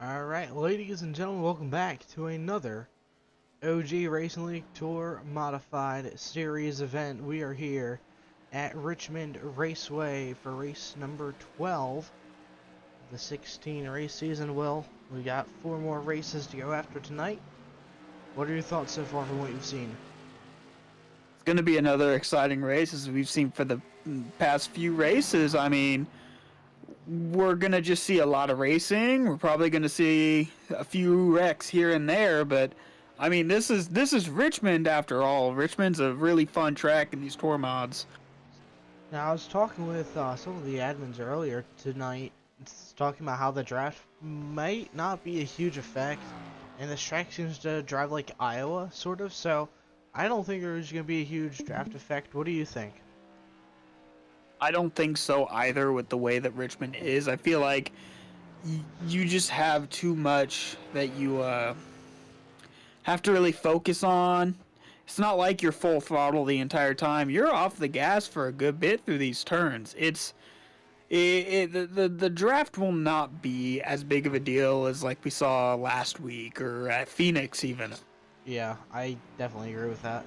Alright, ladies and gentlemen, welcome back to another OG Racing League Tour Modified Series event. We are here at Richmond Raceway for race number 12 of the 16 race season. Well, we got 4 more races to go after tonight. What are your thoughts so far from what you've seen? It's going to be another exciting race as we've seen for the past few races. I mean, we're going to just see a lot of racing. We're probably going to see a few wrecks here and there, but I mean, this is Richmond after all. Richmond's a really fun track in these tour mods. Now, I was talking with some of the admins earlier tonight, talking about how the draft might not be a huge effect, and this track seems to drive like Iowa, sort of, so I don't think there's going to be a huge draft effect. What do you think? I don't think so either with the way that Richmond is. I feel like you just have too much that you have to really focus on. It's not like you're full throttle the entire time. You're off the gas for a good bit through these turns. The draft will not be as big of a deal as like we saw last week or at Phoenix even. Yeah, I definitely agree with that.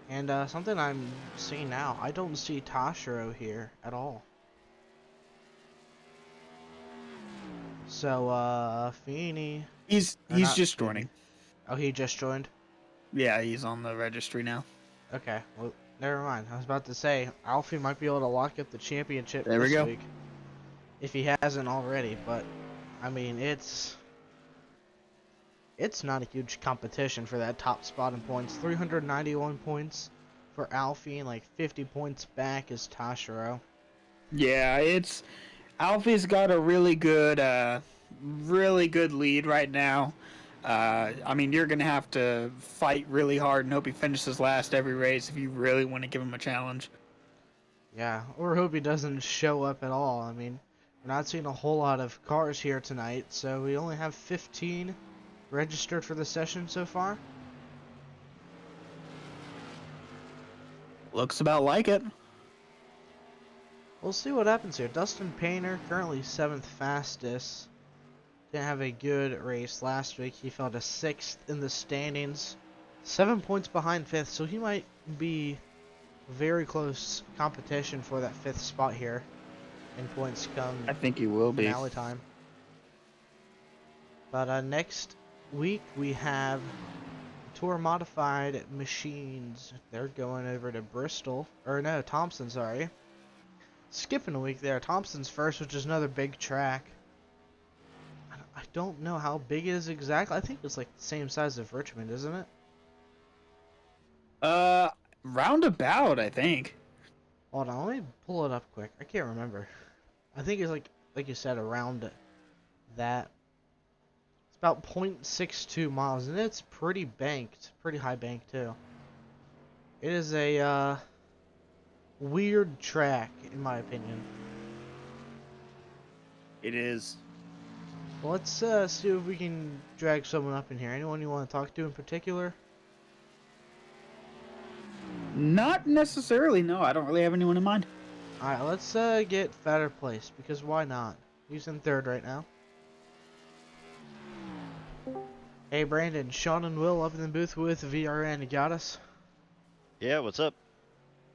And something I'm seeing now, I don't see Tashiro here at all. So, Feeney, He's or he's not just Feeney. joining. Oh, he just joined? Yeah, he's on the registry now. Okay, well, never mind. I was about to say, Alfie might be able to lock up the championship There we this go. week. If he hasn't already, but, I mean, it's not a huge competition for that top spot in points. 391 points for Alfie, and like 50 points back is Tashiro. Yeah, it's Alfie's got a really good lead right now. I mean, you're gonna have to fight really hard and hope he finishes last every race if you really want to give him a challenge. Yeah, or hope he doesn't show up at all. I mean, we're not seeing a whole lot of cars here tonight, so we only have 15 registered for the session so far. Looks about like it. We'll see what happens here. Dustin Painter, currently 7th fastest. Didn't have a good race last week. He fell to 6th in the standings. 7 points behind 5th, so he might be very close competition for that 5th spot here. And points come I think he will be. finale time. But next week we have Tour Modified Machines. They're going over to Bristol. Or no, Thompson, sorry. Skipping a week there. Thompson's first, which is another big track. I don't know how big it is exactly. I think it's like the same size as Richmond, isn't it? Roundabout, I think. Hold on, let me pull it up quick. I can't remember. I think it's like you said, around that. It's about 0.62 miles, and it's pretty banked. Pretty high bank, too. It is a, weird track, in my opinion. It is. Well, let's see if we can drag someone up in here. Anyone you want to talk to in particular? Not necessarily, no. I don't really have anyone in mind. Alright, let's get Fatter Place, because why not? He's in 3rd right now. Hey Brandon, Sean and Will up in the booth with VRN. You got us? Yeah, what's up?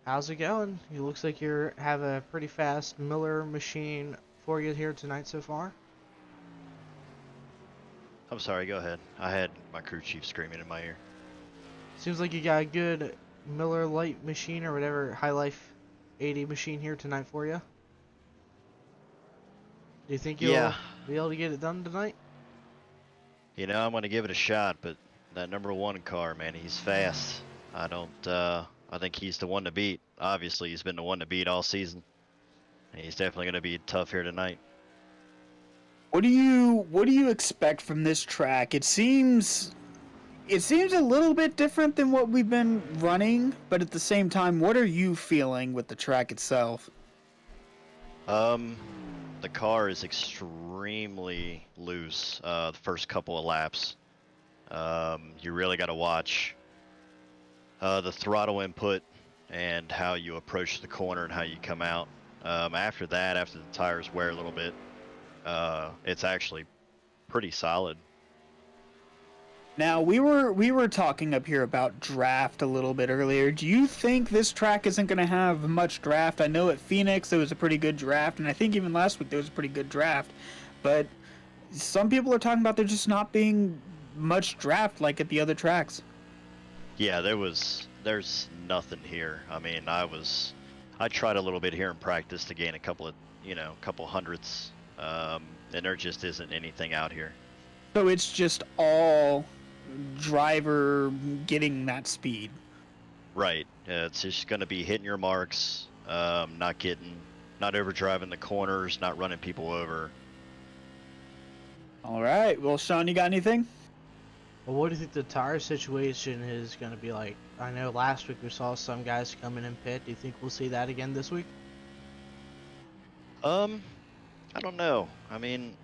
How's it going? It looks like you have a pretty fast Miller machine for you here tonight so far. I'm sorry, go ahead. I had my crew chief screaming in my ear. Seems like you got a good Miller light machine or whatever High Life 80 machine here tonight for you. Do you think you'll be able to get it done tonight? You know, I'm going to give it a shot, but that number 1 car, man, he's fast. I think he's the one to beat. Obviously, he's been the one to beat all season. And he's definitely going to be tough here tonight. What do you expect from this track? It seems a little bit different than what we've been running, but at the same time, what are you feeling with the track itself? The car is extremely loose the first couple of laps. You really got to watch the throttle input and how you approach the corner and how you come out. After that, after the tires wear a little bit, it's actually pretty solid. Now we were talking up here about draft a little bit earlier. Do you think this track isn't going to have much draft? I know at Phoenix there was a pretty good draft, and I think even last week there was a pretty good draft. But some people are talking about there just not being much draft like at the other tracks. Yeah, there's nothing here. I mean, I tried a little bit here in practice to gain a couple of, couple hundredths, and there just isn't anything out here. So it's just all driver getting that speed. Right. It's just going to be hitting your marks, not overdriving the corners, not running people over. All right. Well, Sean, you got anything? Well, what do you think the tire situation is going to be like? I know last week we saw some guys coming in pit. Do you think we'll see that again this week? I don't know. I mean,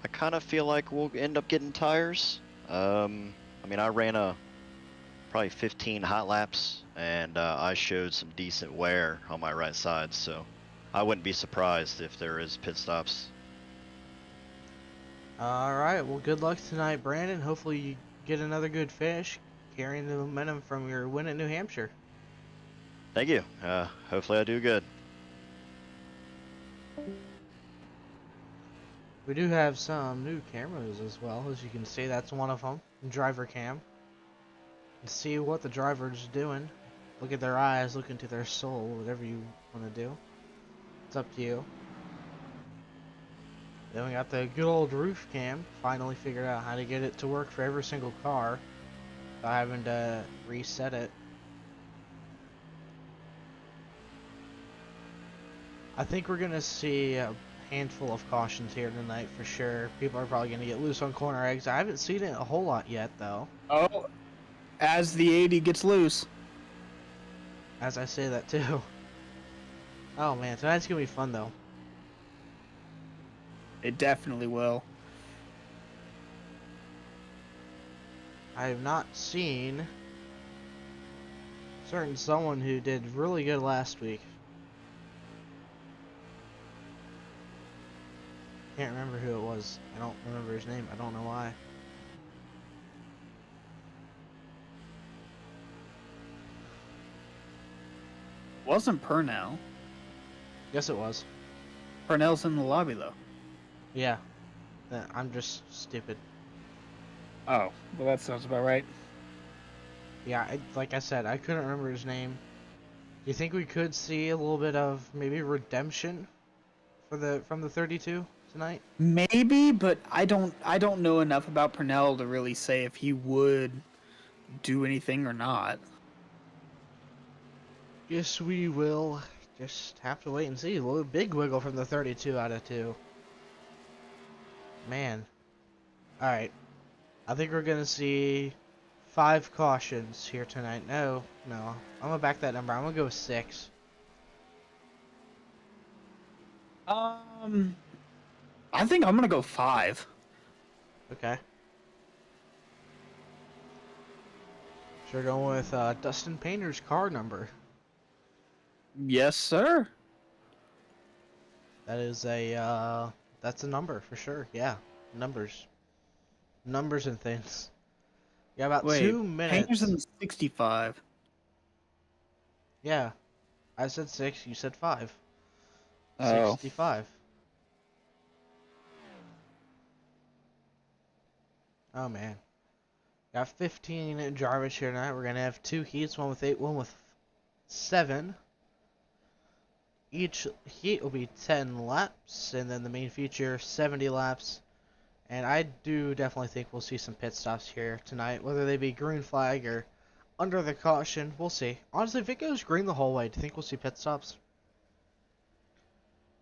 I kind of feel like we'll end up getting tires. I mean, I ran probably 15 hot laps, and I showed some decent wear on my right side, so I wouldn't be surprised if there is pit stops. Alright, well good luck tonight, Brandon. Hopefully you get another good finish, carrying the momentum from your win at New Hampshire. Thank you. Hopefully I do good. We do have some new cameras as well. As you can see, that's one of them, driver cam. And see what the driver's doing. Look at their eyes, look into their soul, whatever you want to do. It's up to you. Then we got the good old roof cam. Finally figured out how to get it to work for every single car without having to reset it. I think we're gonna see a handful of cautions here tonight for sure. People are probably gonna get loose on corner eggs. I haven't seen it a whole lot yet though. Oh, as the 80 gets loose. As I say that too. Oh man, tonight's gonna be fun though. It definitely will. I have not seen certain someone who did really good last week. Can't remember who it was. I don't remember his name. I don't know why. Wasn't Purnell. Yes, it was. Purnell's in the lobby though. Yeah. I'm just stupid. Oh, well that sounds about right. Yeah, like I said, I couldn't remember his name. Do you think we could see a little bit of maybe redemption for from the 32 tonight? Maybe, but I don't know enough about Purnell to really say if he would do anything or not. Yes, we will just have to wait and see. A little big wiggle from the 32 out of 2. Man. Alright. I think we're going to see 5 cautions here tonight. No. I'm going to back that number. I'm going to go with 6. I think I'm going to go 5. Okay. So we're going with Dustin Painter's car number. Yes, sir. That is that's a number for sure. Yeah, numbers and things. Yeah, about Wait, 2 minutes. Painter's in 65. Yeah, I said 6. You said 5. Oh. 65. Oh man, got 15 drivers here tonight. We're gonna have 2 heats, one with 8, one with 7. Each heat will be 10 laps, and then the main feature 70 laps. And I do definitely think we'll see some pit stops here tonight, whether they be green flag or under the caution. We'll see. Honestly, if it goes green the whole way, do you think we'll see pit stops?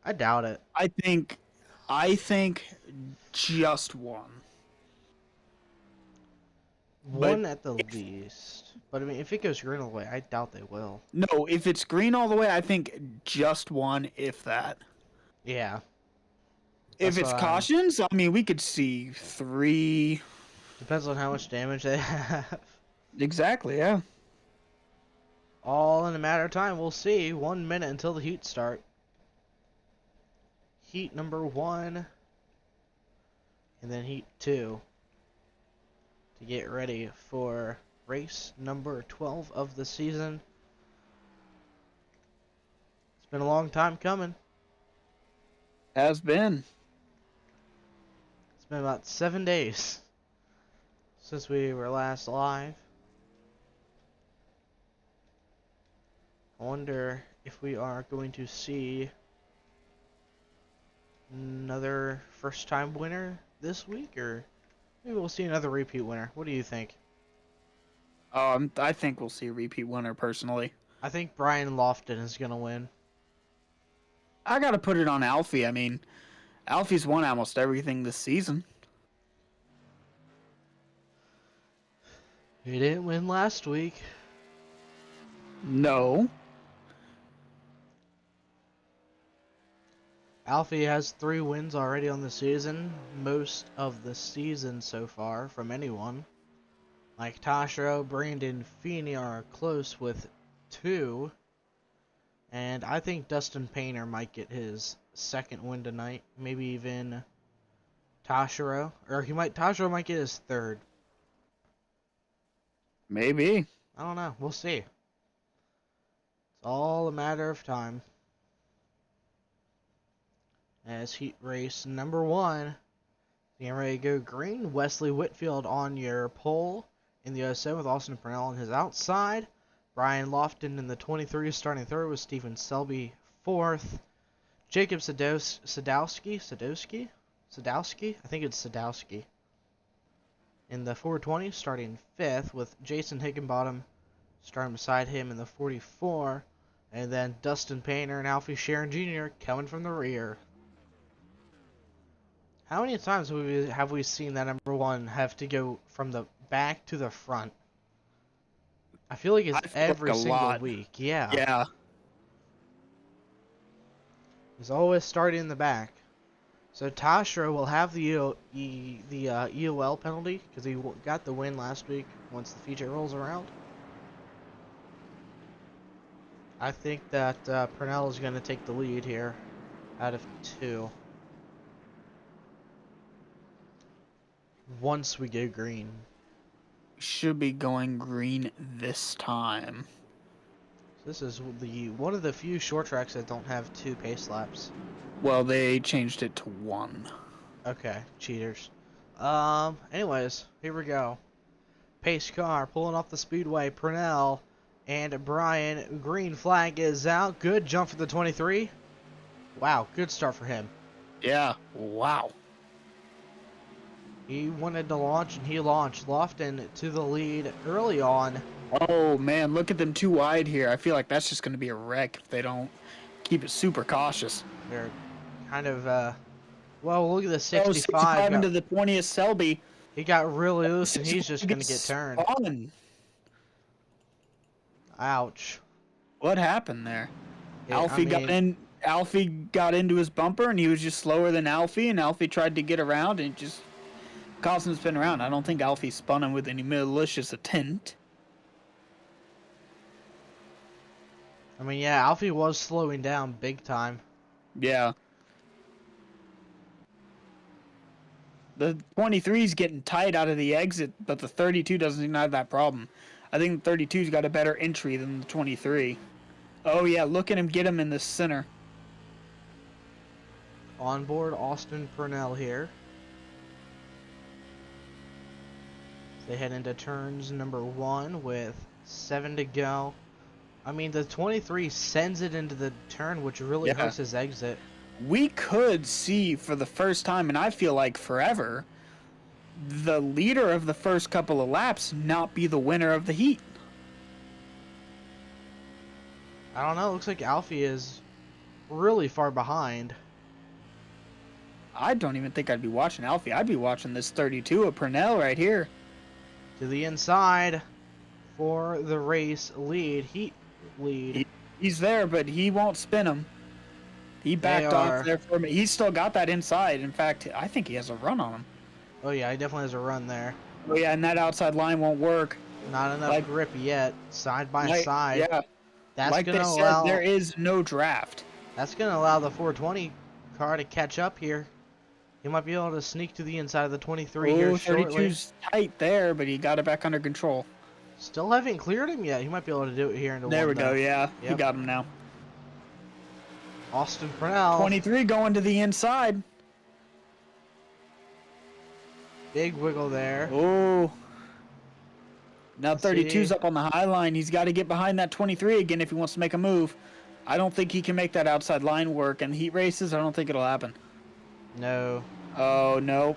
I doubt it. I think just one. One at the least. But I mean, if it goes green all the way, I doubt they will. No, if it's green all the way, I think just one, if that. Yeah. If That's it's what cautions, I mean, we could see 3. Depends on how much damage they have. Exactly, yeah. All in a matter of time. We'll see. 1 minute until the heat start. Heat number 1 and then Heat 2 to get ready for race number 12 of the season. It's been a long time coming. Has been. It's been about 7 days since we were last live. I wonder if we are going to see another first-time winner this week, or maybe we'll see another repeat winner. What do you think? I think we'll see a repeat winner personally. I think Brian Lofton is going to win. I gotta put it on Alfie. I mean, Alfie's won almost everything this season. He didn't win last week. No. Alfie has 3 wins already on the season, most of the season so far from anyone. Mike Tashro, Brandon Feeney are close with 2. And I think Dustin Painter might get his 2nd win tonight. Maybe even Tashro. Or Tashro might get his 3rd. Maybe. I don't know. We'll see. It's all a matter of time. As heat race number 1, getting ready to go green. Wesley Whitfield on your pole in the 07 with Austin Purnell on his outside. Brian Lofton in the 23 starting 3rd with Stephen Selby 4th. Jacob Sadowski? I think it's Sadowski. In the 420 starting 5th with Jason Higginbottom starting beside him in the 44. And then Dustin Painter and Alfie Sharon Jr. coming from the rear. How many times have we seen that number 1 have to go from the back to the front? I feel like it's every single week. Yeah. Yeah. He's always starting in the back. So Tashro will have the EOL penalty because he got the win last week once the feature rolls around. I think that Purnell is going to take the lead here out of 2. Once we go green. Should be going green this time. This is one of the few short tracks that don't have 2 pace laps. Well, they changed it to 1. Okay, cheaters. Anyways, here we go. Pace car pulling off the speedway. Purnell and Brian. Green flag is out. Good jump for the 23. Wow, good start for him. Yeah. Wow. He wanted to launch, and he launched. Lofton to the lead early on. Oh, man, look at them too wide here. I feel like that's just going to be a wreck if they don't keep it super cautious. They're kind of, well, look at the 65. 65 into the 20th Selby. He got really loose, and he's just going to get turned. Spun. Ouch. What happened there? Yeah, Alfie got into his bumper, and he was just slower than Alfie, and Alfie tried to get around and just caused him to spin around. I don't think Alfie spun him with any malicious intent. I mean, yeah, Alfie was slowing down big time. Yeah. The 23's getting tight out of the exit, but the 32 doesn't even have that problem. I think the 32's got a better entry than the 23. Oh, yeah, look at him get him in the center. On board Austin Purnell here. They head into turns number 1 with 7 to go. I mean, the 23 sends it into the turn, which really hurts his exit. We could see for the first time, and I feel like forever, the leader of the first couple of laps not be the winner of the heat. I don't know. It looks like Alfie is really far behind. I don't even think I'd be watching Alfie. I'd be watching this 32 of Purnell right here. To the inside for the race lead. Heat lead. He's there, but he won't spin him. He backed off there for me. He's still got that inside. In fact, I think he has a run on him. Oh, yeah, he definitely has a run there. Oh, yeah, and that outside line won't work. Not enough grip yet. Side by side. Yeah. That's like gonna they allow, said, there is no draft. That's going to allow the 420 car to catch up here. He might be able to sneak to the inside of the 23 here Oh, shortly. 32's tight there, but he got it back under control. Still haven't cleared him yet. He might be able to do it here into There one, we go, though. yeah. He Yep. got him now. Austin Purnell. 23 going to the inside. Big wiggle there. Oh. Now Let's 32's see. up on the high line. He's got to get behind that 23 again if he wants to make a move. I don't think he can make that outside line work. And heat races, I don't think it'll happen. No. Oh, no.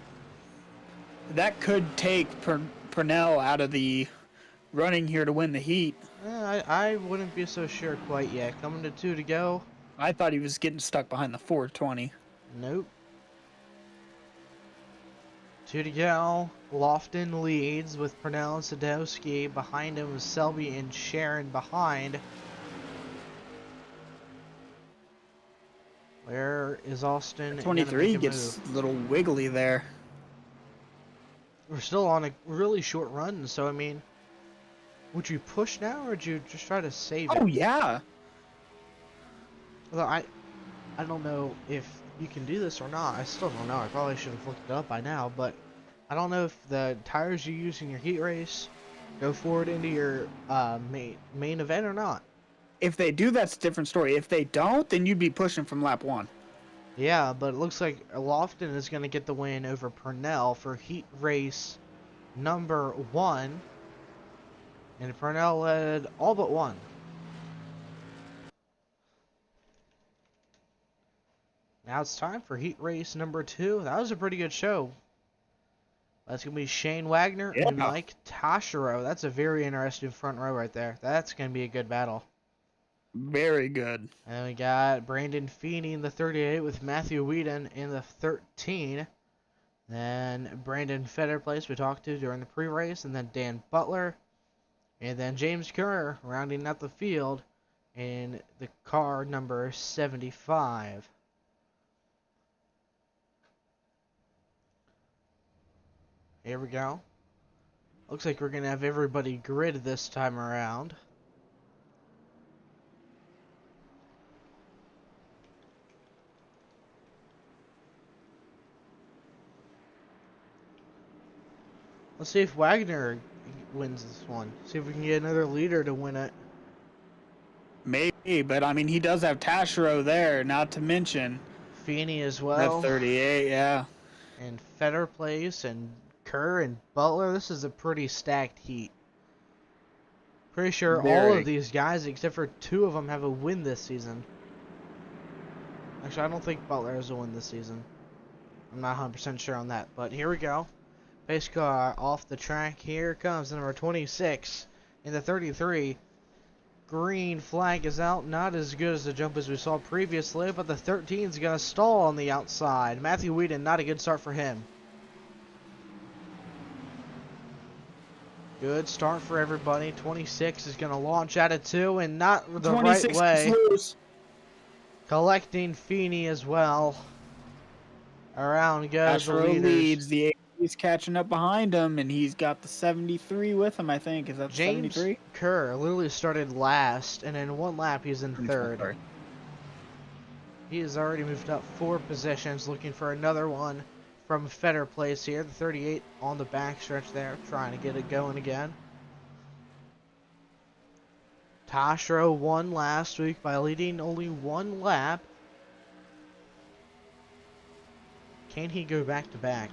That could take Purnell out of the running here to win the heat. I wouldn't be so sure quite yet. Coming to 2 to go. I thought he was getting stuck behind the 420. Nope. 2 to go. Lofton leads with Purnell and Sadowski. Behind him is Selby and Sharon behind. Where is Austin? 23 gets a little wiggly there. We're still on a really short run, so I mean, would you push now or would you just try to save it? Oh, yeah. Although I don't know if you can do this or not. I still don't know. I probably should have looked it up by now, but I don't know if the tires you use in your heat race go forward into your main event or not. If they do, that's a different story. If they don't, then you'd be pushing from lap 1. Yeah, but it looks like Lofton is going to get the win over Purnell for heat race number 1. And Purnell led all but 1. Now it's time for heat race number 2. That was a pretty good show. That's going to be Shane Wagner and Mike Tashiro. That's a very interesting front row right there. That's going to be a good battle. Very good. And we got Brandon Feeney in the 38 with Matthew Whedon in the 13. Then Brandon Fetterplace we talked to during the pre-race. And then Dan Butler. And then James Kerr rounding out the field in the car number 75. Here we go. Looks like we're going to have everybody grid this time around. Let's see if Wagner wins this one. See if we can get another leader to win it. Maybe, but I mean, he does have Tashiro there, not to mention Feeney as well. that 38, yeah. And Fetterplace and Kerr and Butler. This is a pretty stacked heat. Pretty sure all of these guys, except for 2 of them, have a win this season. Actually, I don't think Butler has a win this season. I'm not 100% sure on that. But here we go. Pace car off the track. Here comes the number 26 in the 33. Green flag is out. Not as good as the jump as we saw previously, but the 13 is going to stall on the outside. Matthew Whedon, not a good start for him. Good start for everybody. 26 is going to launch out of 2 and not the right way. Loose. Collecting Feeney as well. Around goes the leaders. Leads. The 80's catching up behind him, and he's got the 73 with him, I think. Is that the 73? James Kerr literally started last, and in 1 lap he's in 3rd. He has already moved up 4 positions, looking for another one from Fetterplace here. The 38 on the backstretch there, trying to get it going again. Tashiro won last week by leading only 1 lap. Can he go back to back?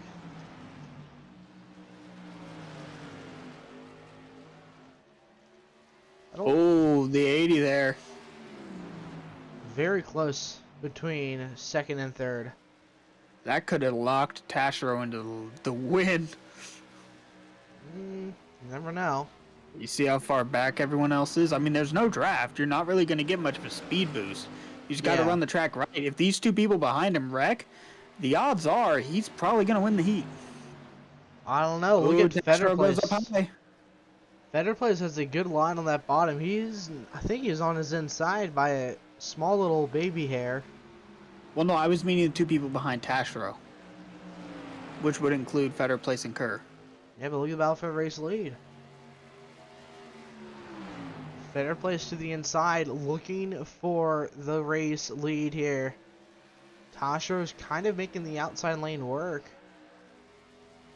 Oh, the 80 there. Very close between 2nd and 3rd. That could have locked Tashiro into the win. You never know. You see how far back everyone else is? I mean, there's no draft. You're not really going to get much of a speed boost. You just got to run the track right. If these 2 people behind him wreck, the odds are he's probably going to win the heat. I don't know. Look at Fetterplace. Up Fetterplace has a good line on that bottom. I think he's on his inside by a small little baby hair. Well, no, I was meaning the 2 people behind Tashiro, which would include Fetterplace and Kerr. Yeah, but look at the Battlefield race lead. Fetterplace to the inside, looking for the race lead here. Tasha's kind of making the outside lane work.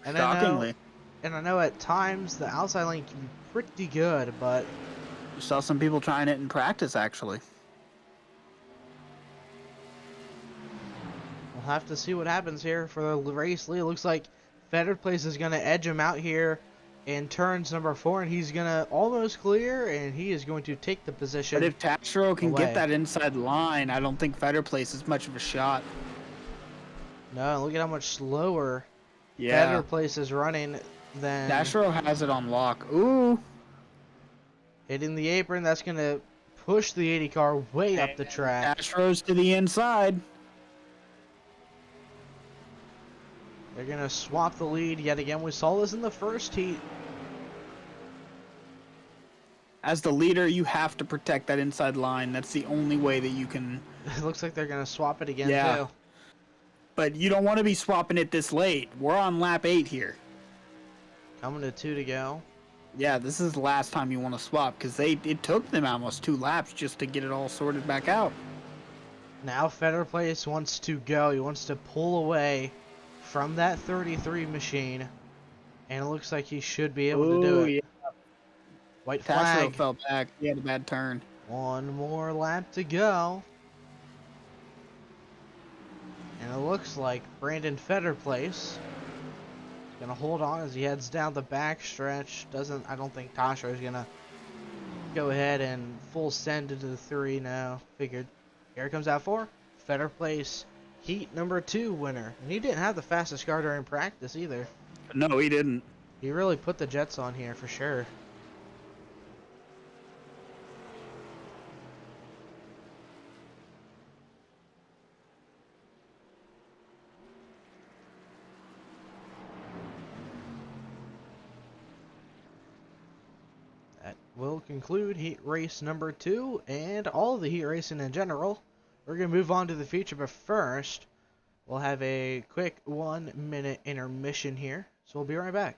And Shockingly. I know at times the outside lane can be pretty good, but You saw some people trying it in practice, actually. we'll have to see what happens here for the race lead. It looks like Fettered Place is going to edge him out here in turns number 4, and he's going to almost clear, and he is going to take the position. But if Tashiro can away. get that inside line, I don't think Fetter Place is much of a shot. No, look at how much slower Yeah. Fettered Place is running than Tashiro has it on lock. Ooh. hitting the apron. That's going to push the 80 car way up the track. Tashiro's to the inside. They're going to swap the lead yet again. We saw this in the first heat. As the leader, you have to protect that inside line. That's the only way that you can... It looks like they're going to swap it again, Yeah. too. But you don't want to be swapping it this late. We're on lap 8 here. Coming to 2 to go. Yeah, this is the last time you want to swap, because it took them almost 2 laps just to get it all sorted back out. Now Feder Place wants to go. He wants to pull away from that 33 machine. And it looks like he should be able to do it. Yeah. White Tashiro flag. fell back. He had a bad turn. One more lap to go. And it looks like Brandon Feder Place gonna hold on as he heads down the back stretch. I don't think Tasha is gonna go ahead and full send into the 3 now. Figured. Here comes out 4. Feder Place heat number 2 winner. And he didn't have the fastest car during practice either. No, he didn't. He really put the jets on here for sure. That will conclude heat race number 2 and all of the heat racing in general. We're going to move on to the future, but first, we'll have a quick 1-minute intermission here. So we'll be right back.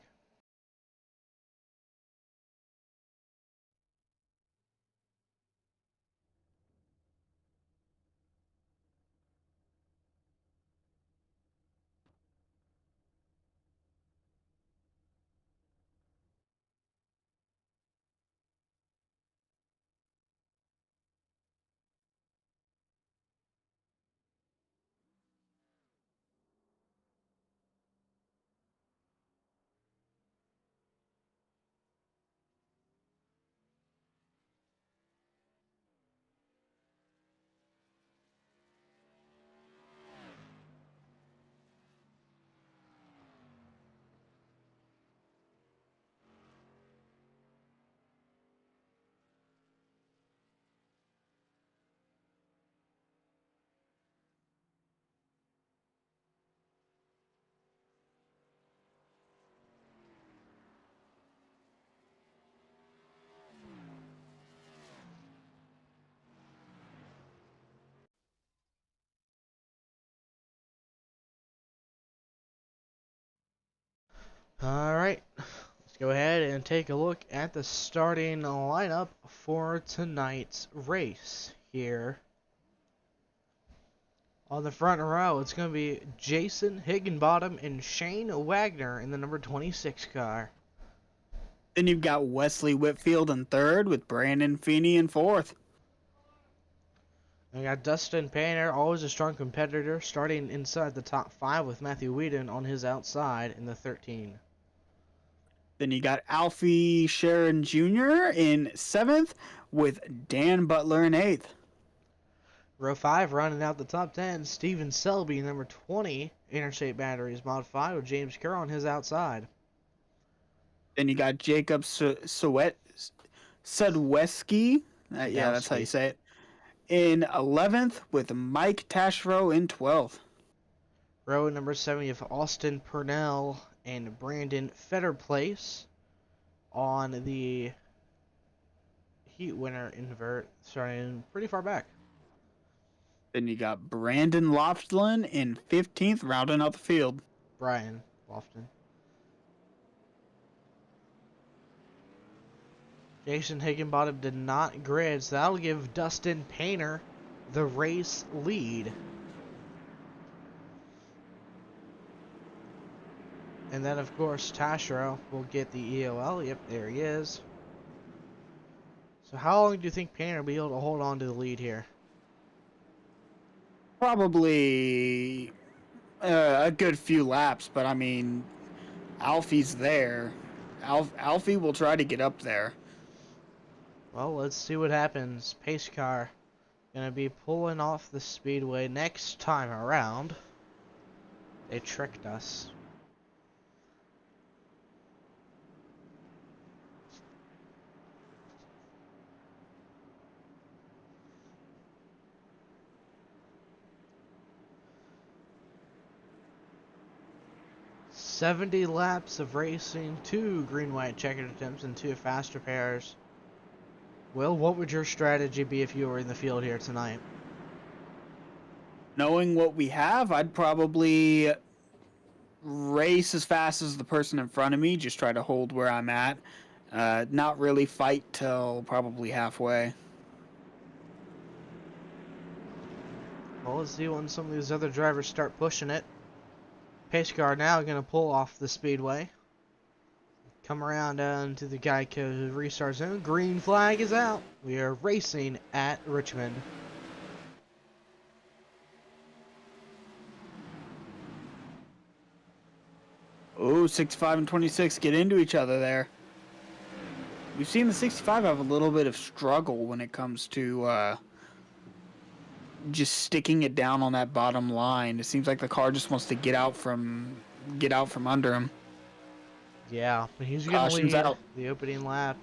Alright, let's go ahead and take a look at the starting lineup for tonight's race here. On the front row, it's going to be Jason Higginbottom and Shane Wagner in the number 26 car. Then you've got Wesley Whitfield in 3rd with Brandon Feeney in 4th. We got Dustin Painter, always a strong competitor, starting inside the top 5 with Matthew Whedon on his outside in the 13. Then you got Alfie Sharon Jr. in 7th with Dan Butler in 8th. Row 5, rounding out the top 10, Steven Selby, number 20, Interstate Batteries Mod 5 with James Kerr on his outside. Then you got Jacob Sudweski. Yeah, that's how you say it. In 11th with Mike Tashiro in 12th. Row number 7, you have Austin Purnell and Brandon Fetterplace on the heat winner invert, starting pretty far back. Then you got Brandon Loftlin in 15th, rounding out the field. Brian Lofton. Jason Higginbottom did not grid, so that'll give Dustin Painter the race lead. And then, of course, Tashiro will get the EOL. Yep, there he is. So how long do you think Painter will be able to hold on to the lead here? Probably a good few laps, but I mean, Alfie's there. Alfie will try to get up there. Well, let's see what happens. Pace car gonna be pulling off the speedway next time around. They tricked us. "70 laps of racing, 2 green-white checkered attempts, and 2 faster pairs." Will, what would your strategy be if you were in the field here tonight? Knowing what we have, I'd probably race as fast as the person in front of me, just try to hold where I'm at. Not really fight till probably halfway. Well, let's see when some of these other drivers start pushing it. Pace car now going to pull off the speedway. Come around down to the Geico restart zone. Green flag is out. We are racing at Richmond. Oh, 65 and 26 get into each other there. We've seen the 65 have a little bit of struggle when it comes to just sticking it down on that bottom line. It seems like the car just wants to get out from under him. Yeah, but he's going to Caution's lead out. the opening lap.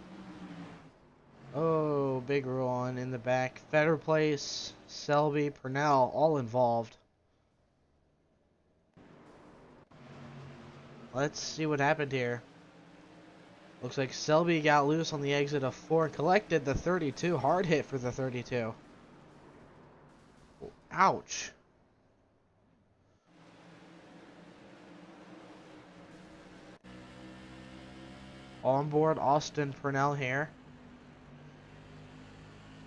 Oh, big run in the back. Fetter Place, Selby, Purnell, all involved. Let's see what happened here. Looks like Selby got loose on the exit of 4 and collected the 32. Hard hit for the 32. Ouch. On board Austin Purnell here.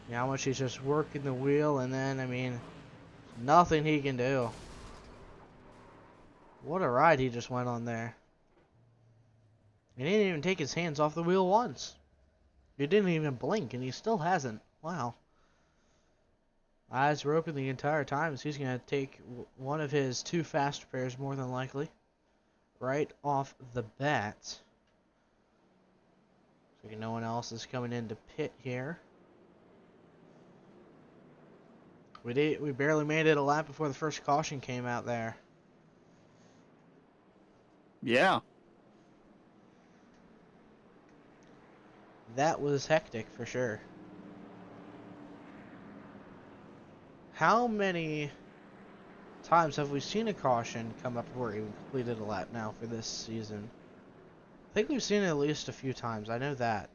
Now much he's just working the wheel, and then, I mean, nothing he can do. What a ride he just went on there. He didn't even take his hands off the wheel once. He didn't even blink, and he still hasn't. Wow. Eyes were open the entire time, so he's going to take one of his 2 fast pairs more than likely. Right off the bat. So no one else is coming into pit here. We barely made it a lap before the first caution came out there. Yeah. That was hectic for sure. How many times have we seen a caution come up before we completed a lap now for this season? I think we've seen it at least a few times. I know that.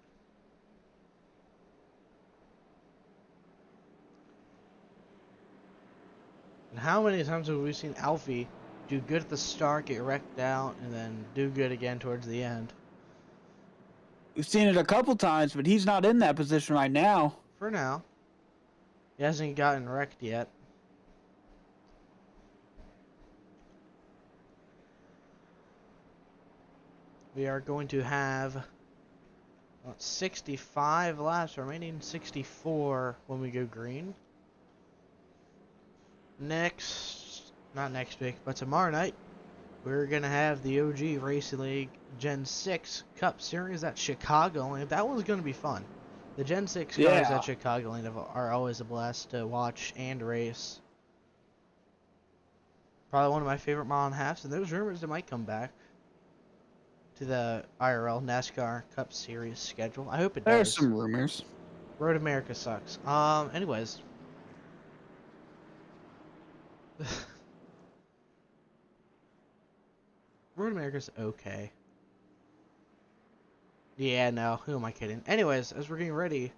And how many times have we seen Alfie do good at the start, get wrecked out, and then do good again towards the end? We've seen it a couple times, but he's not in that position right now. For now. He hasn't gotten wrecked yet. We are going to have 65 laps remaining, 64 when we go green. Not next week, but tomorrow night, we're going to have the OG Racing League Gen 6 Cup Series at Chicagoland. That one's going to be fun. The Gen 6 cars at Chicagoland are always a blast to watch and race. Probably one of my favorite mile and a halves, and there's rumors that might come back to the IRL NASCAR Cup Series schedule. I hope it does. There's some rumors. Road America sucks. Anyways. Road America's okay. Yeah, no, who am I kidding? Anyways, as we're getting ready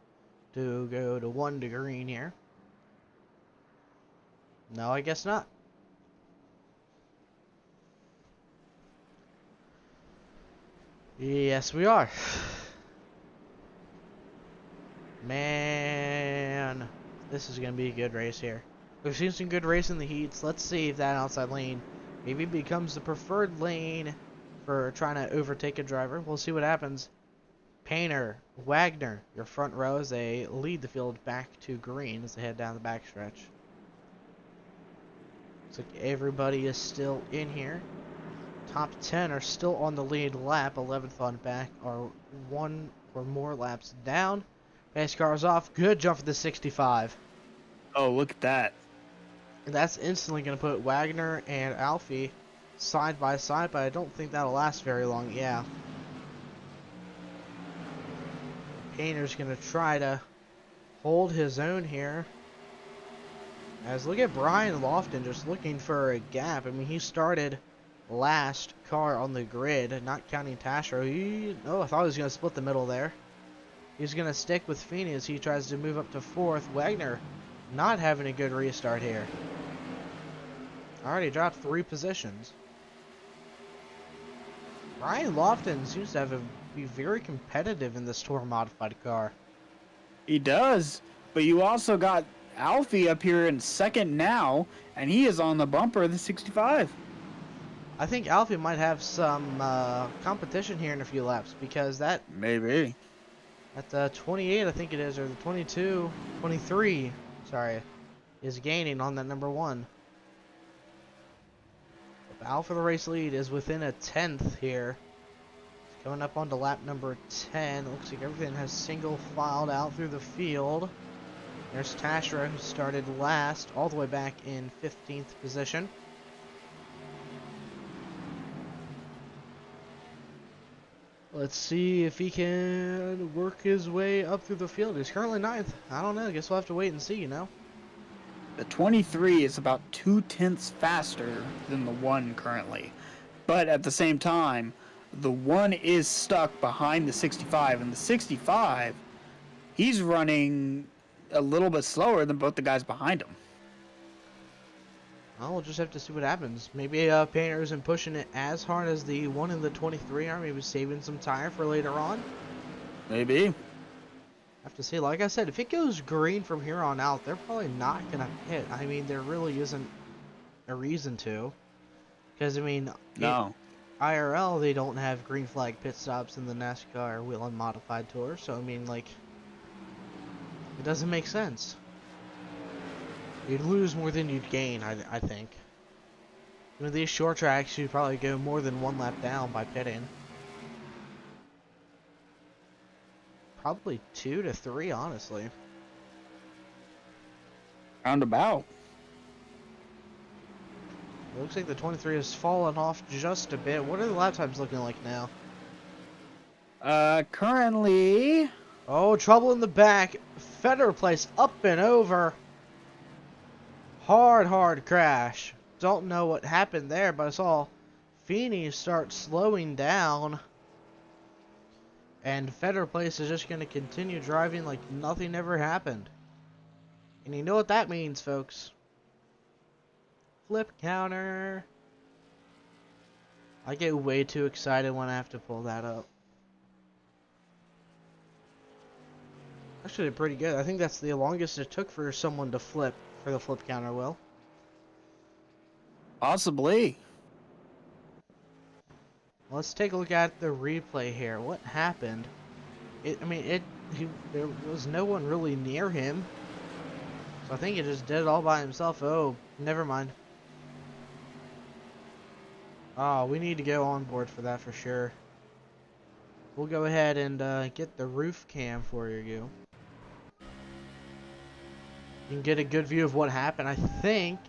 to go to 1 to green here. No, I guess not. Yes, we are. Man, this is going to be a good race here. We've seen some good race in the heats. Let's see if that outside lane maybe becomes the preferred lane for trying to overtake a driver. We'll see what happens. Painter, Wagner, your front row as they lead the field back to green as they head down the backstretch. Looks like everybody is still in here. Top 10 are still on the lead lap. 11th on back are one or more laps down. Pace car's off. Good jump for the 65. Oh, look at that. And that's instantly going to put Wagner and Alfie side by side, but I don't think that'll last very long. Yeah. Painter's going to try to hold his own here. As look at Brian Lofton just looking for a gap. I mean, he started last car on the grid, not counting Tashro. Oh, I thought he was going to split the middle there. He's going to stick with Feeney as he tries to move up to 4th. Wagner not having a good restart here. Already dropped 3 positions. Brian Lofton seems to be very competitive in this Tour modified car. He does, but you also got Alfie up here in 2nd now, and he is on the bumper of the 65. I think Alfie might have some competition here in a few laps because that... Maybe. At the 28, I think it is, or the 22, 23, sorry, is gaining on that number 1. Al for the race lead is within a 10th here. It's coming up onto lap number 10. Looks like everything has single filed out through the field. There's Tashra, who started last, all the way back in 15th position. Let's see if he can work his way up through the field. He's currently 9th. I don't know. I guess we'll have to wait and see, you know? The 23 is about 0.2 faster than the 1 currently. But at the same time, the 1 is stuck behind the 65. And the 65, he's running a little bit slower than both the guys behind him. Well, we'll just have to see what happens. Maybe Painter isn't pushing it as hard as the 1 in the 23 are. Maybe saving some tire for later on. Maybe. Have to see. Like I said, if it goes green from here on out, they're probably not going to pit. I mean, there really isn't a reason to. Because, I mean, no. IRL, they don't have green flag pit stops in the NASCAR Wheel Unmodified Tour. So, I mean, like, it doesn't make sense. You'd lose more than you'd gain, I think. With these short tracks, you'd probably go more than 1 lap down by pitting. Probably 2 to 3, honestly. Roundabout. It looks like the 23 has fallen off just a bit. What are the lap times looking like now? Currently... Oh, trouble in the back. Federer place up and over. Hard crash. Don't know what happened there, but I saw Feeney start slowing down. And Federer place is just going to continue driving like nothing ever happened. And you know what that means, folks. Flip counter. I get way too excited when I have to pull that up. Actually, pretty good. I think that's the longest it took for someone to flip for the flip counter, Will. Possibly. Let's take a look at the replay here. What happened? There was no one really near him. So I think he just did it all by himself. Oh, never mind. Oh, we need to go on board for that for sure. We'll go ahead and get the roof cam for you. You can get a good view of what happened. I think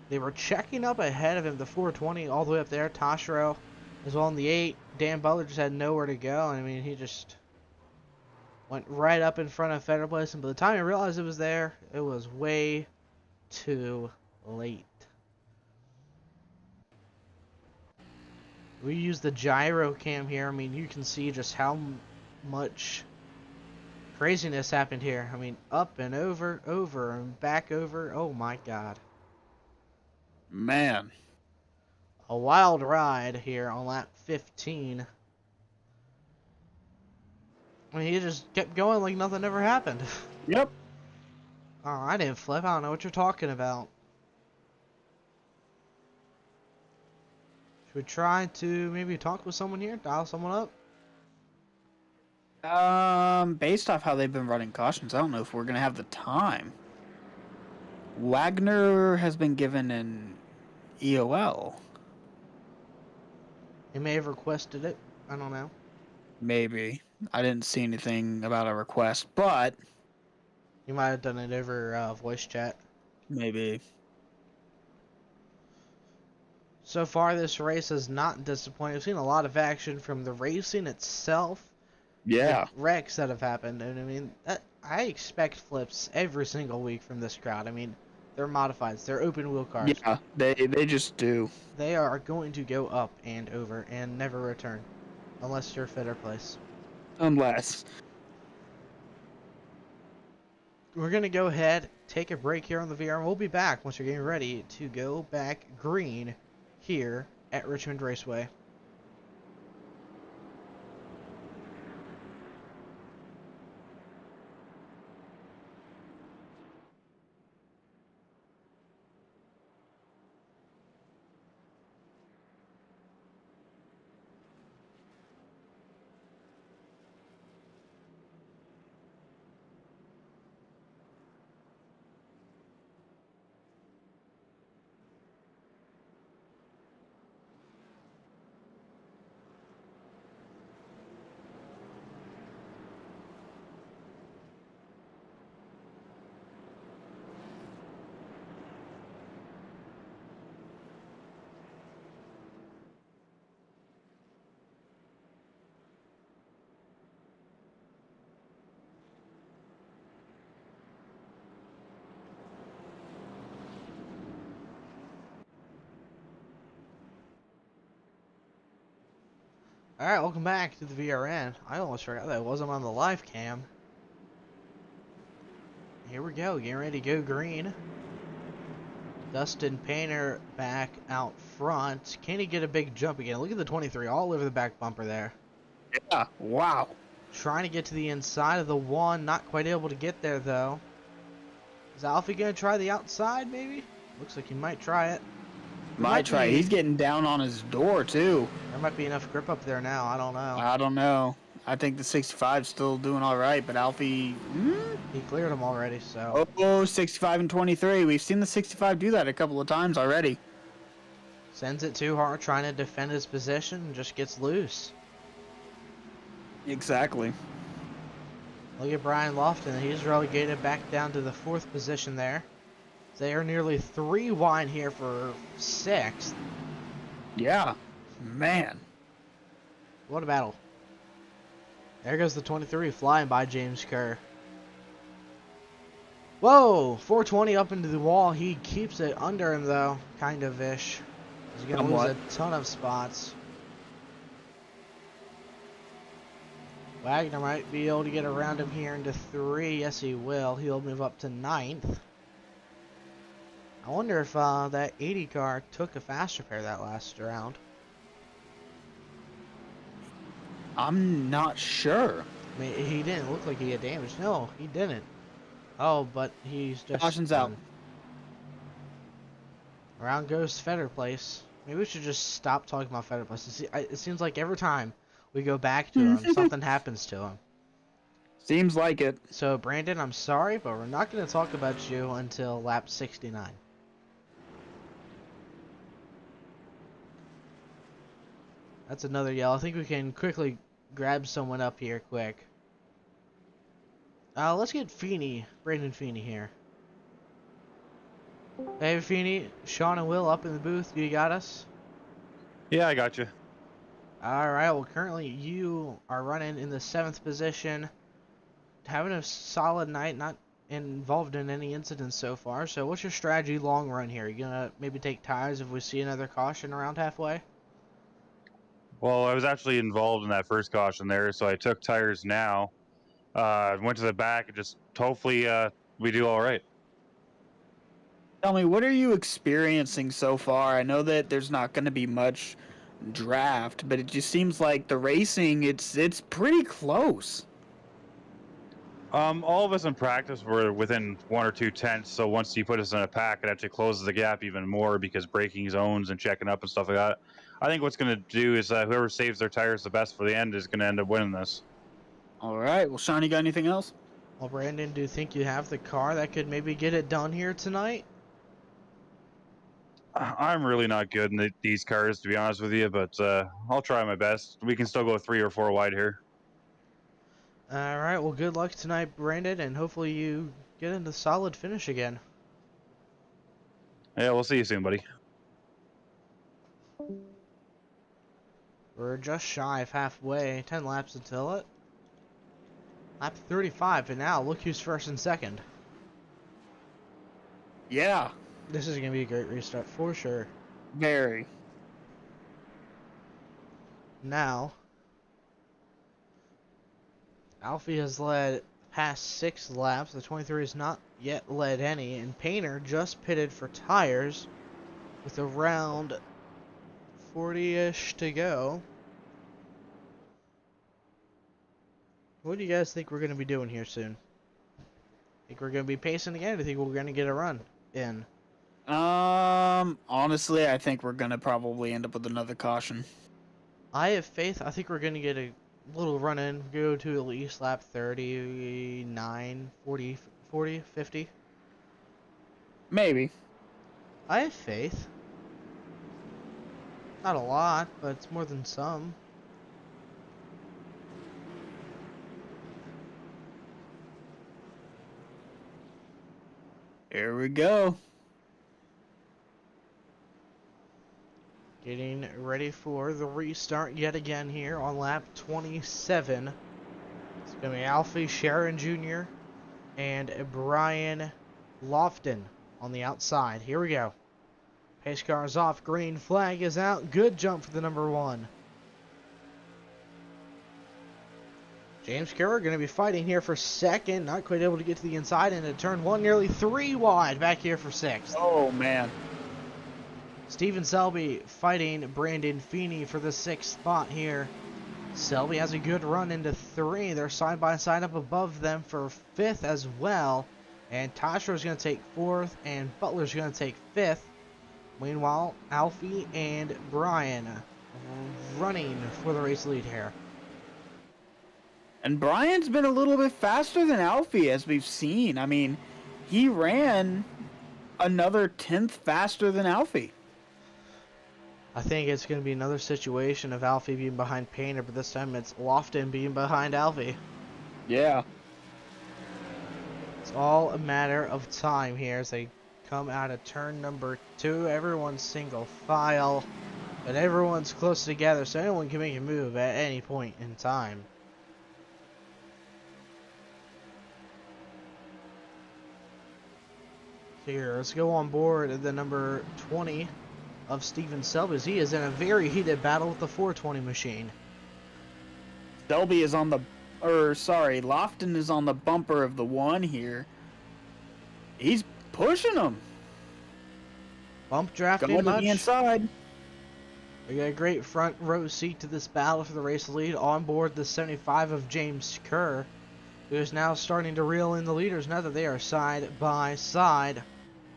they were checking up ahead of him, the 420 all the way up there. Tashiro is on the 8. Dan Butler just had nowhere to go. I mean, he just went right up in front of Federer Place, and by the time he realized it was there, it was way too late. We use the gyro cam here. I mean, you can see just how much craziness happened here. I mean, up and over, and back over. Oh my God. Man. A wild ride here on lap 15. I mean, he just kept going like nothing ever happened. Yep. Oh, I didn't flip. I don't know what you're talking about. Should we try to maybe talk with someone here? Dial someone up? Based off how they've been running cautions, I don't know if we're gonna have the time. Wagner has been given an EOL. He may have requested it. I don't know. Maybe. I didn't see anything about a request, but He might have done it over voice chat. maybe. So far, this race has not disappointed. We've seen a lot of action from the racing itself. Yeah. The wrecks that have happened, and I mean, I expect flips every single week from this crowd. I mean, they're modifieds, they're open wheel cars. Yeah, they just do. They are going to go up and over and never return, unless you're fitter place. Unless. We're gonna go ahead, take a break here on the VR, and we'll be back once you're getting ready to go back green here at Richmond Raceway. Alright, welcome back to the VRN. I almost forgot that I wasn't on the live cam. Here we go, getting ready to go green. Dustin Painter back out front. Can he get a big jump again? Look at the 23 all over the back bumper there. Yeah, wow. Trying to get to the inside of the one. Not quite able to get there, though. Is Alfie going to try the outside, maybe? Looks like he might try it. Might try. He's getting down on his door, too. There might be enough grip up there now. I don't know. I don't know. I think the 65's still doing all right, but Alfie... He cleared him already, so... Oh, 65 and 23. We've seen the 65 do that a couple of times already. Sends it too hard, trying to defend his position, and just gets loose. Exactly. Look at Brian Lofton. He's relegated back down to the 4th position there. They are nearly 3 wide here for 6th. Yeah. Man. What a battle. There goes the 23 flying by James Kerr. Whoa! 420 up into the wall. He keeps it under him, though. Kind of-ish. He's going to lose a ton of spots. Wagner might be able to get around him here into 3. Yes, he will. He'll move up to 9th. I wonder if that 80 car took a fast repair that last round. I'm not sure. I mean, he didn't look like he had damage. No, he didn't. Oh, but he's just... Caution's out. Around goes Fetter Place. Maybe we should just stop talking about Fetter Place. It seems like every time we go back to him, something happens to him. Seems like it. So, Brandon, I'm sorry, but we're not going to talk about you until lap 69. That's another yell. I think we can quickly grab someone up here quick. Let's get Feeney, Brandon Feeney here. Hey, Feeney, Sean and Will up in the booth. You got us? Yeah, I got you. Alright, well, currently you are running in the 7th position. Having a solid night, not involved in any incidents so far. So what's your strategy long run here? You gonna maybe take tires if we see another caution around halfway? Well, I was actually involved in that first caution there, so I took tires now. Went to the back and just hopefully we do all right. Tell me, what are you experiencing so far? I know that there's not going to be much draft, but it just seems like the racing, it's pretty close. All of us in practice were within 1 or 2 tenths, so once you put us in a pack, it actually closes the gap even more because braking zones and checking up and stuff like that I think what's going to do is whoever saves their tires the best for the end is going to end up winning this. All right. Well, Sean, you got anything else? Well, Brandon, do you think you have the car that could maybe get it done here tonight? I'm really not good in these cars, to be honest with you, but I'll try my best. We can still go 3 or 4 wide here. Alright, well, good luck tonight, Brandon, and hopefully you get into solid finish again. Yeah, we'll see you soon, buddy. We're just shy of halfway, 10 laps until it. Lap 35, and now look who's first and second. Yeah. This is going to be a great restart for sure. Very. Now, Alfie has led past 6 laps. The 23 has not yet led any, and Painter just pitted for tires with around 40-ish to go. What do you guys think we're going to be doing here soon? Think we're going to be pacing again, or do you think we're going to get a run in? Honestly, I think we're gonna probably end up with another caution. I have faith. I think we're going to get a little run in, go to at least lap 39, 40, 50. Maybe. I have faith. Not a lot, but it's more than some. Here we go. Getting ready for the restart yet again here on lap 27. It's going to be Alfie Sharon Jr. and Brian Lofton on the outside. Here we go. Pace car is off. Green flag is out. Good jump for the number 1. James Kerr going to be fighting here for second. Not quite able to get to the inside into turn 1. Nearly 3 wide back here for 6th. Oh, man. Steven Selby fighting Brandon Feeney for the 6th spot here. Selby has a good run into 3. They're side by side up above them for 5th as well. And Tasha's going to take 4th, and Butler's going to take 5th. Meanwhile, Alfie and Brian running for the race lead here. And Brian's been a little bit faster than Alfie, as we've seen. I mean, he ran another 10th faster than Alfie. I think it's going to be another situation of Alfie being behind Painter, but this time it's Lofton being behind Alfie. Yeah. It's all a matter of time here as they come out of turn number 2. Everyone's single file, but everyone's close together, so anyone can make a move at any point in time. Here, let's go on board the number 20 of Steven Selby. He is in a very heated battle with the 420 machine. Selby is on the, Lofton is on the bumper of the 1 here. He's pushing him. Bump drafting Going to much? the inside. We got a great front row seat to this battle for the race lead. On board the 75 of James Kerr, who is now starting to reel in the leaders now that they are side by side,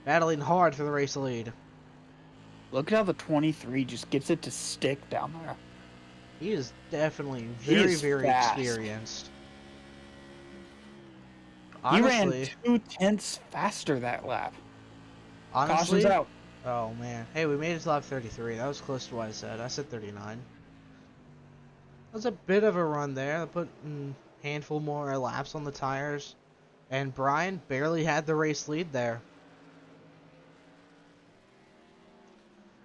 battling hard for the race lead. Look at how the 23 just gets it to stick down there. He is definitely very, very fast. experienced. He Honestly, ran 2/10 faster that lap. honestly, Caution's out. oh man. Hey, we made it to lap 33. That was close to what I said. I said 39. That was a bit of a run there. I put a handful more laps on the tires. And Brian barely had the race lead there.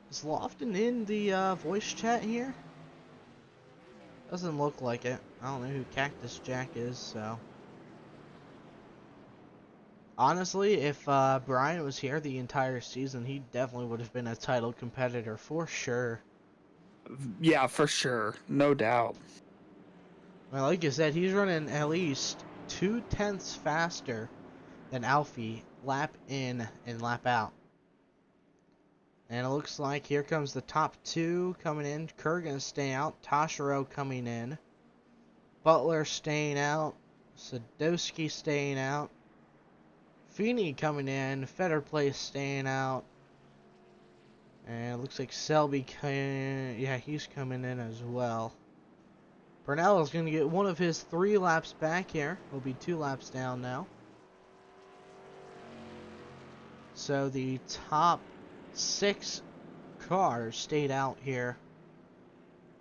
Is Lofton in the voice chat here? Doesn't look like it. I don't know who Cactus Jack is, so. Honestly, if Brian was here the entire season, he definitely would have been a title competitor for sure. Yeah, for sure. No doubt. Well, like I said, he's running at least 2/10 faster than Alfie, lap in and lap out. And it looks like here comes the top 2 coming in. Kerr gonna stay out. Toshiro coming in. Butler staying out. Sadowski staying out. Feeney coming in. Fetterplace staying out. And it looks like Selby yeah, he's coming in as well. Purnell is going to get one of his 3 laps back here. He'll be 2 laps down now. So the top 6 cars stayed out here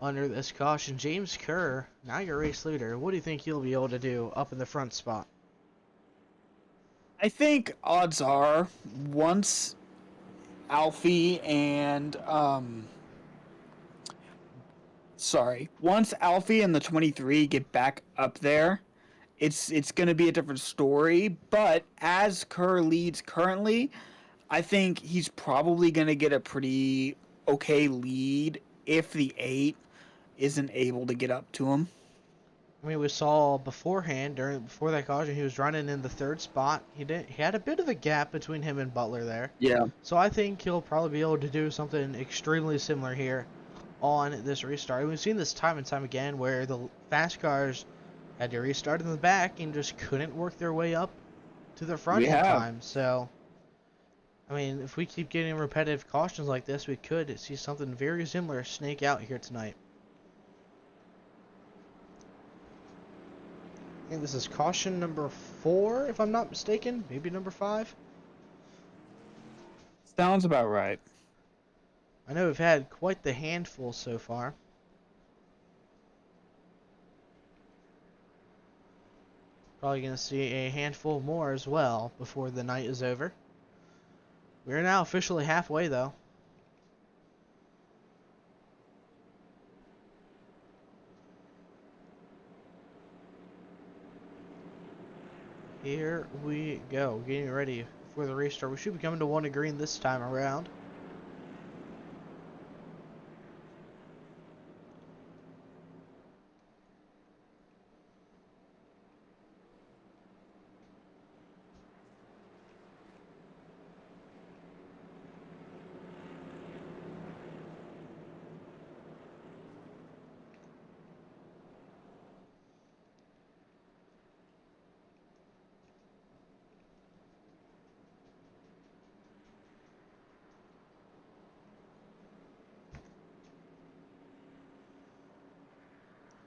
under this caution. James Kerr, now your race leader. What do you think he'll be able to do up in the front spot? I think odds are once Alfie and once Alfie and the 23 get back up there, it's going to be a different story. But as Kerr leads currently, I think he's probably going to get a pretty okay lead if the 8 isn't able to get up to him. I mean, we saw beforehand, before that caution, he was running in the 3rd spot. He had a bit of a gap between him and Butler there. Yeah. So I think he'll probably be able to do something extremely similar here on this restart. We've seen this time and time again where the fast cars had to restart in the back and just couldn't work their way up to the front in time. So, I mean, if we keep getting repetitive cautions like this, we could see something very similar snake out here tonight. I think this is caution number 4, if I'm not mistaken. Maybe number 5. Sounds about right. I know we've had quite the handful so far. Probably going to see a handful more as well before the night is over. We're now officially halfway, though. Here we go, getting ready for the restart. We should be coming to 1 green this time around.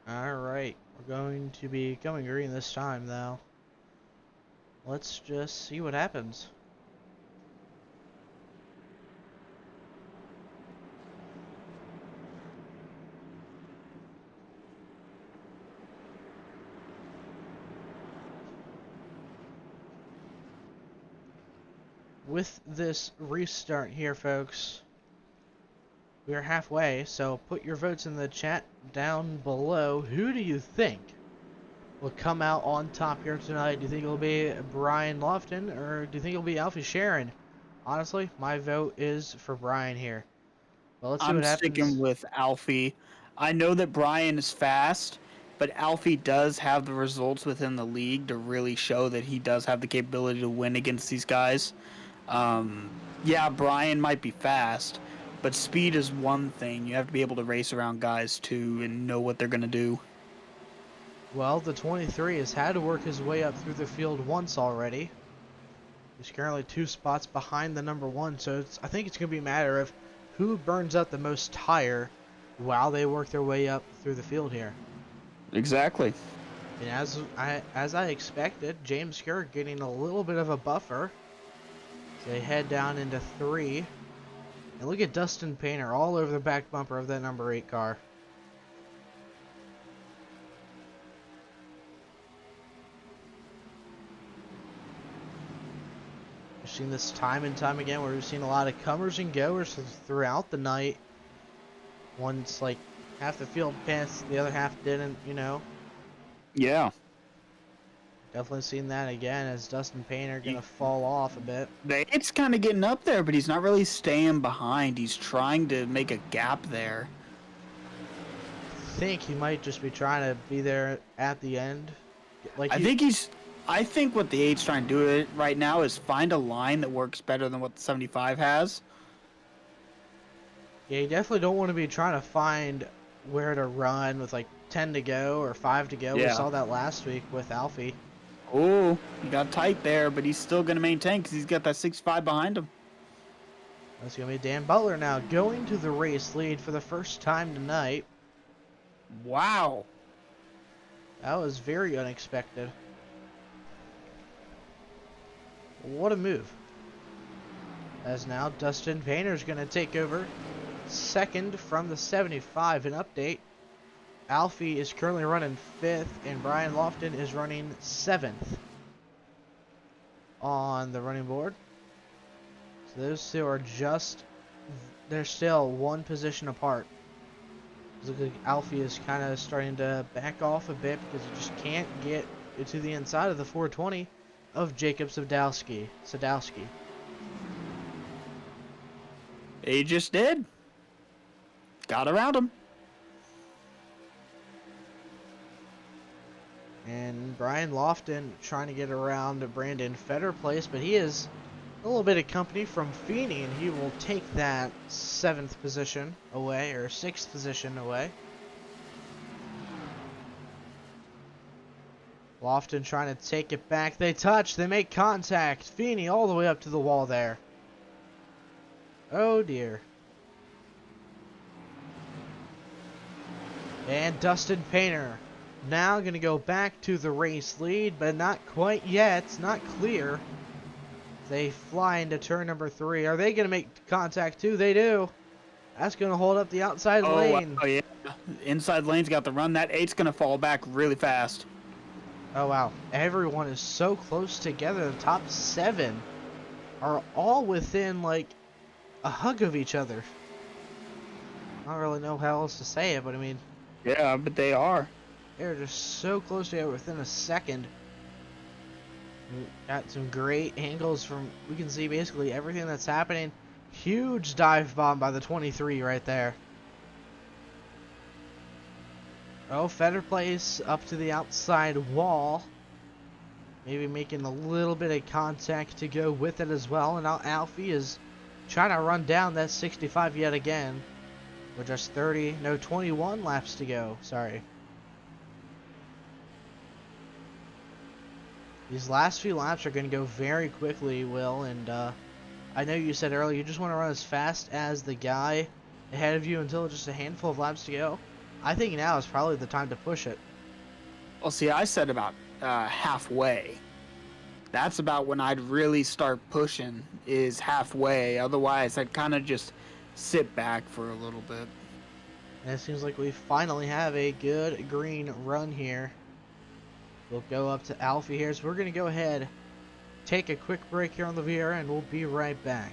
Alright, we're going to be coming green this time, though. Let's just see what happens. With this restart here, folks, we are halfway, so put your votes in the chat down below. Who do you think will come out on top here tonight? Do you think it'll be Brian Lofton, or do you think it'll be Alfie Sharon? Honestly, my vote is for Brian here. Well, let's see what happens. I'm sticking with Alfie. I know that Brian is fast, but Alfie does have the results within the league to really show that he does have the capability to win against these guys. Yeah, Brian might be fast, but speed is one thing. You have to be able to race around guys too and know what they're going to do. Well, the 23 has had to work his way up through the field once already. He's currently 2 spots behind the number 1, so I think it's going to be a matter of who burns out the most tire while they work their way up through the field here. Exactly. And as I expected, James Kerr getting a little bit of a buffer. So they head down into 3. And look at Dustin Painter all over the back bumper of that number 8 car. We've seen this time and time again where we've seen a lot of comers and goers throughout the night. One's like half the field passed, the other half didn't, you know. Yeah. Definitely seen that again as Dustin Painter gonna fall off a bit. It's kind of getting up there, but he's not really staying behind. He's trying to make a gap there. I think he might just be trying to be there at the end. Like I think what the 8's trying to do right now is find a line that works better than what the 75 has. Yeah, you definitely don't want to be trying to find where to run with like 10 to go or 5 to go. Yeah. We saw that last week with Alfie. Oh, he got tight there, but he's still going to maintain because he's got that 6.5 behind him. That's going to be Dan Butler now going to the race lead for the first time tonight. Wow. That was very unexpected. What a move. As now Dustin Painter's going to take over second from the 75. An update. Alfie is currently running 5th and Brian Lofton is running 7th on the running board. So those two are they're still one position apart. Looks like Alfie is kind of starting to back off a bit because he just can't get to the inside of the 420 of Jacob Sadowski. He just did. Got around him. And Brian Lofton trying to get around Brandon Fetterplace, but he is a little bit of company from Feeney, and he will take that 7th position away, or 6th position away. Lofton trying to take it back. They touch. They make contact. Feeney all the way up to the wall there. Oh dear. And Dustin Painter now going to go back to the race lead, but not quite yet. It's not clear. They fly into turn number 3. Are they going to make contact too? They do. That's going to hold up the outside lane. Oh, yeah. Inside lane's got the run. That 8's going to fall back really fast. Oh, wow. Everyone is so close together. The top 7 are all within, like, a hug of each other. I don't really know how else to say it, but I mean... Yeah, but they are. They're just so close together within a second. We got some great angles from... We can see basically everything that's happening. Huge dive bomb by the 23 right there. Oh, Fetterplace up to the outside wall. Maybe making a little bit of contact to go with it as well. And now Alfie is trying to run down that 65 yet again. With just 21 laps to go. Sorry. These last few laps are going to go very quickly, Will. And I know you said earlier you just want to run as fast as the guy ahead of you until just a handful of laps to go. I think now is probably the time to push it. Well, see, I said about halfway. That's about when I'd really start pushing, is halfway. Otherwise, I'd kind of just sit back for a little bit. And it seems like we finally have a good green run here. We'll go up to Alfie here, so we're going to go ahead, take a quick break here on the VR, and we'll be right back.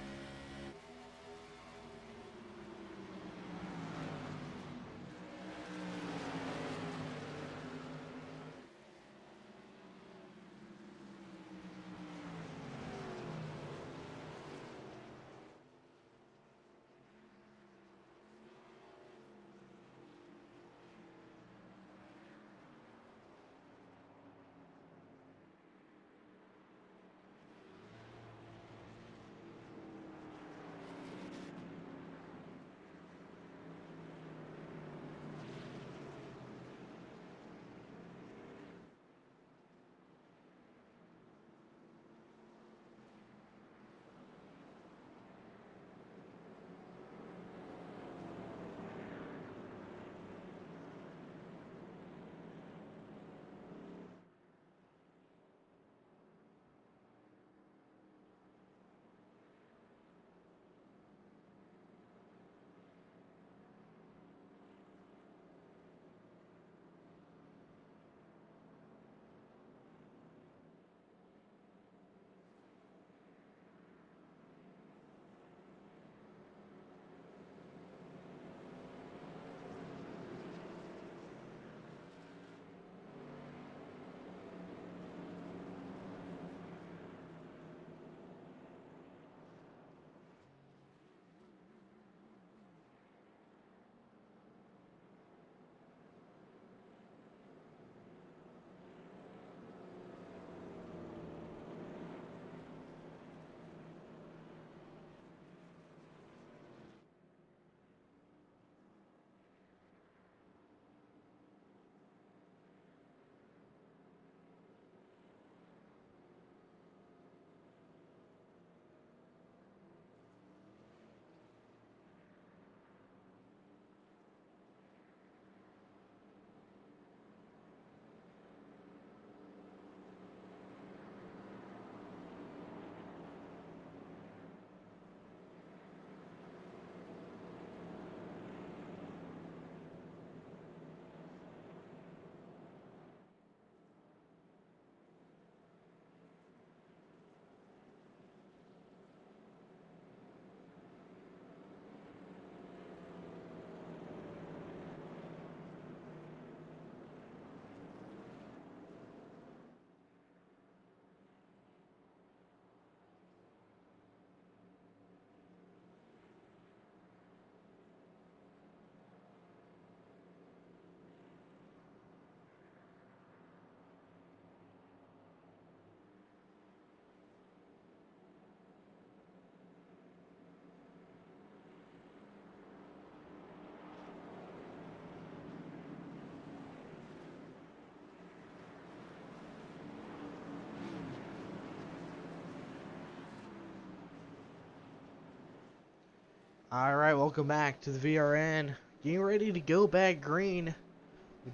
Alright, welcome back to the VRN. Getting ready to go back green.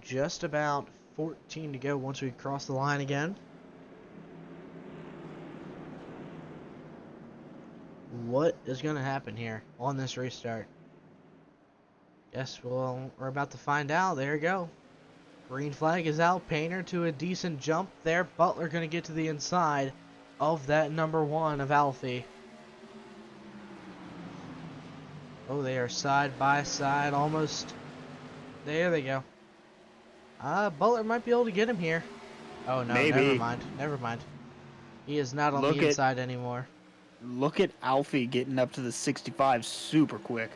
Just about 14 to go once we cross the line again. What is going to happen here on this restart? Yes, well, we're about to find out. There you go. Green flag is out. Painter to a decent jump there. Butler going to get to the inside of that number 1 of Alfie. Oh, they are side by side, almost. There they go. Butler might be able to get him here. Oh no, Maybe. never mind. Never mind. He is not on the inside anymore. Look at Alfie getting up to the 65 super quick.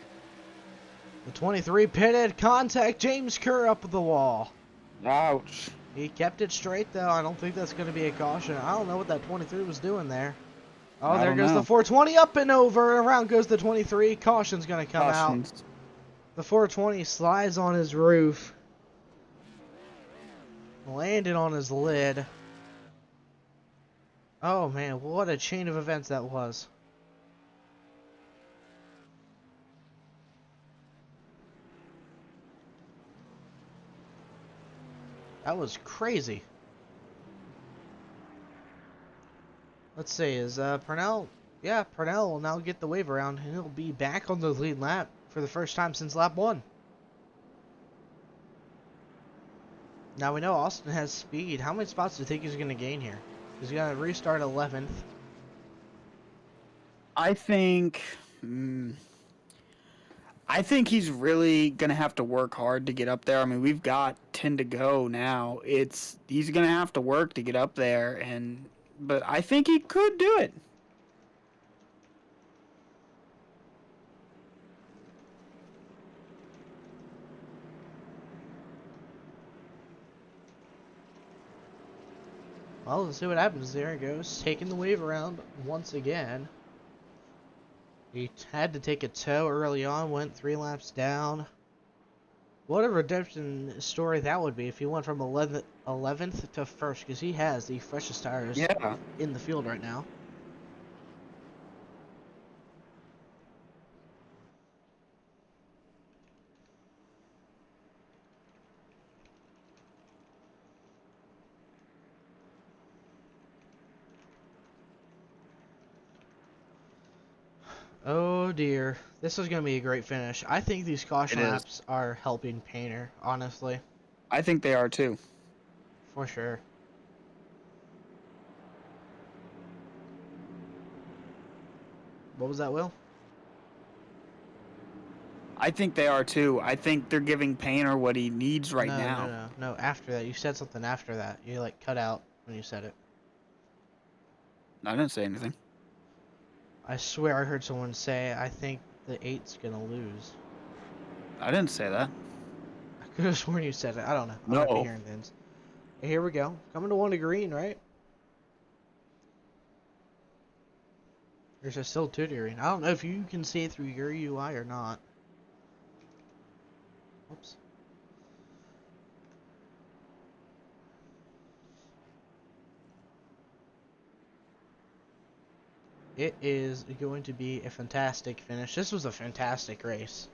The 23 pitted. Contact. James Kerr up the wall. Ouch. He kept it straight though. I don't think that's going to be a caution. I don't know what that 23 was doing there. Oh, there goes the 420 up and over. Around goes the 23. Caution's going to come out. The 420 slides on his roof. Landed on his lid. Oh man, what a chain of events that was. That was crazy. Let's see, is Purnell? Yeah, Purnell will now get the wave around, and he'll be back on the lead lap for the first time since lap 1. Now we know Austin has speed. How many spots do you think he's going to gain here? He's going to restart 11th. I think he's really going to have to work hard to get up there. I mean, we've got 10 to go now. He's going to have to work to get up there, but I think he could do it. Well, let's see what happens. There he goes, taking the wave around once again. He had to take a tow early on, went 3 laps down. What a redemption story that would be if he went from 11th to 1st, because he has the freshest tires in the field right now. Oh dear, this is going to be a great finish. I think these caution laps are helping Painter, honestly. I think they are too. For sure. What was that, Will? I think they are too. I think they're giving Painter what he needs right now. No, after that. You said something after that. You like cut out when you said it. I didn't say anything. I swear I heard someone say, I think the 8's gonna lose. I didn't say that. I could have sworn you said it. I don't know. I might be hearing things. Hey, here we go. Coming to 1 to green, right? There's still 2 to green. I don't know if you can see it through your UI or not. Oops. It is going to be a fantastic finish. This was a fantastic race.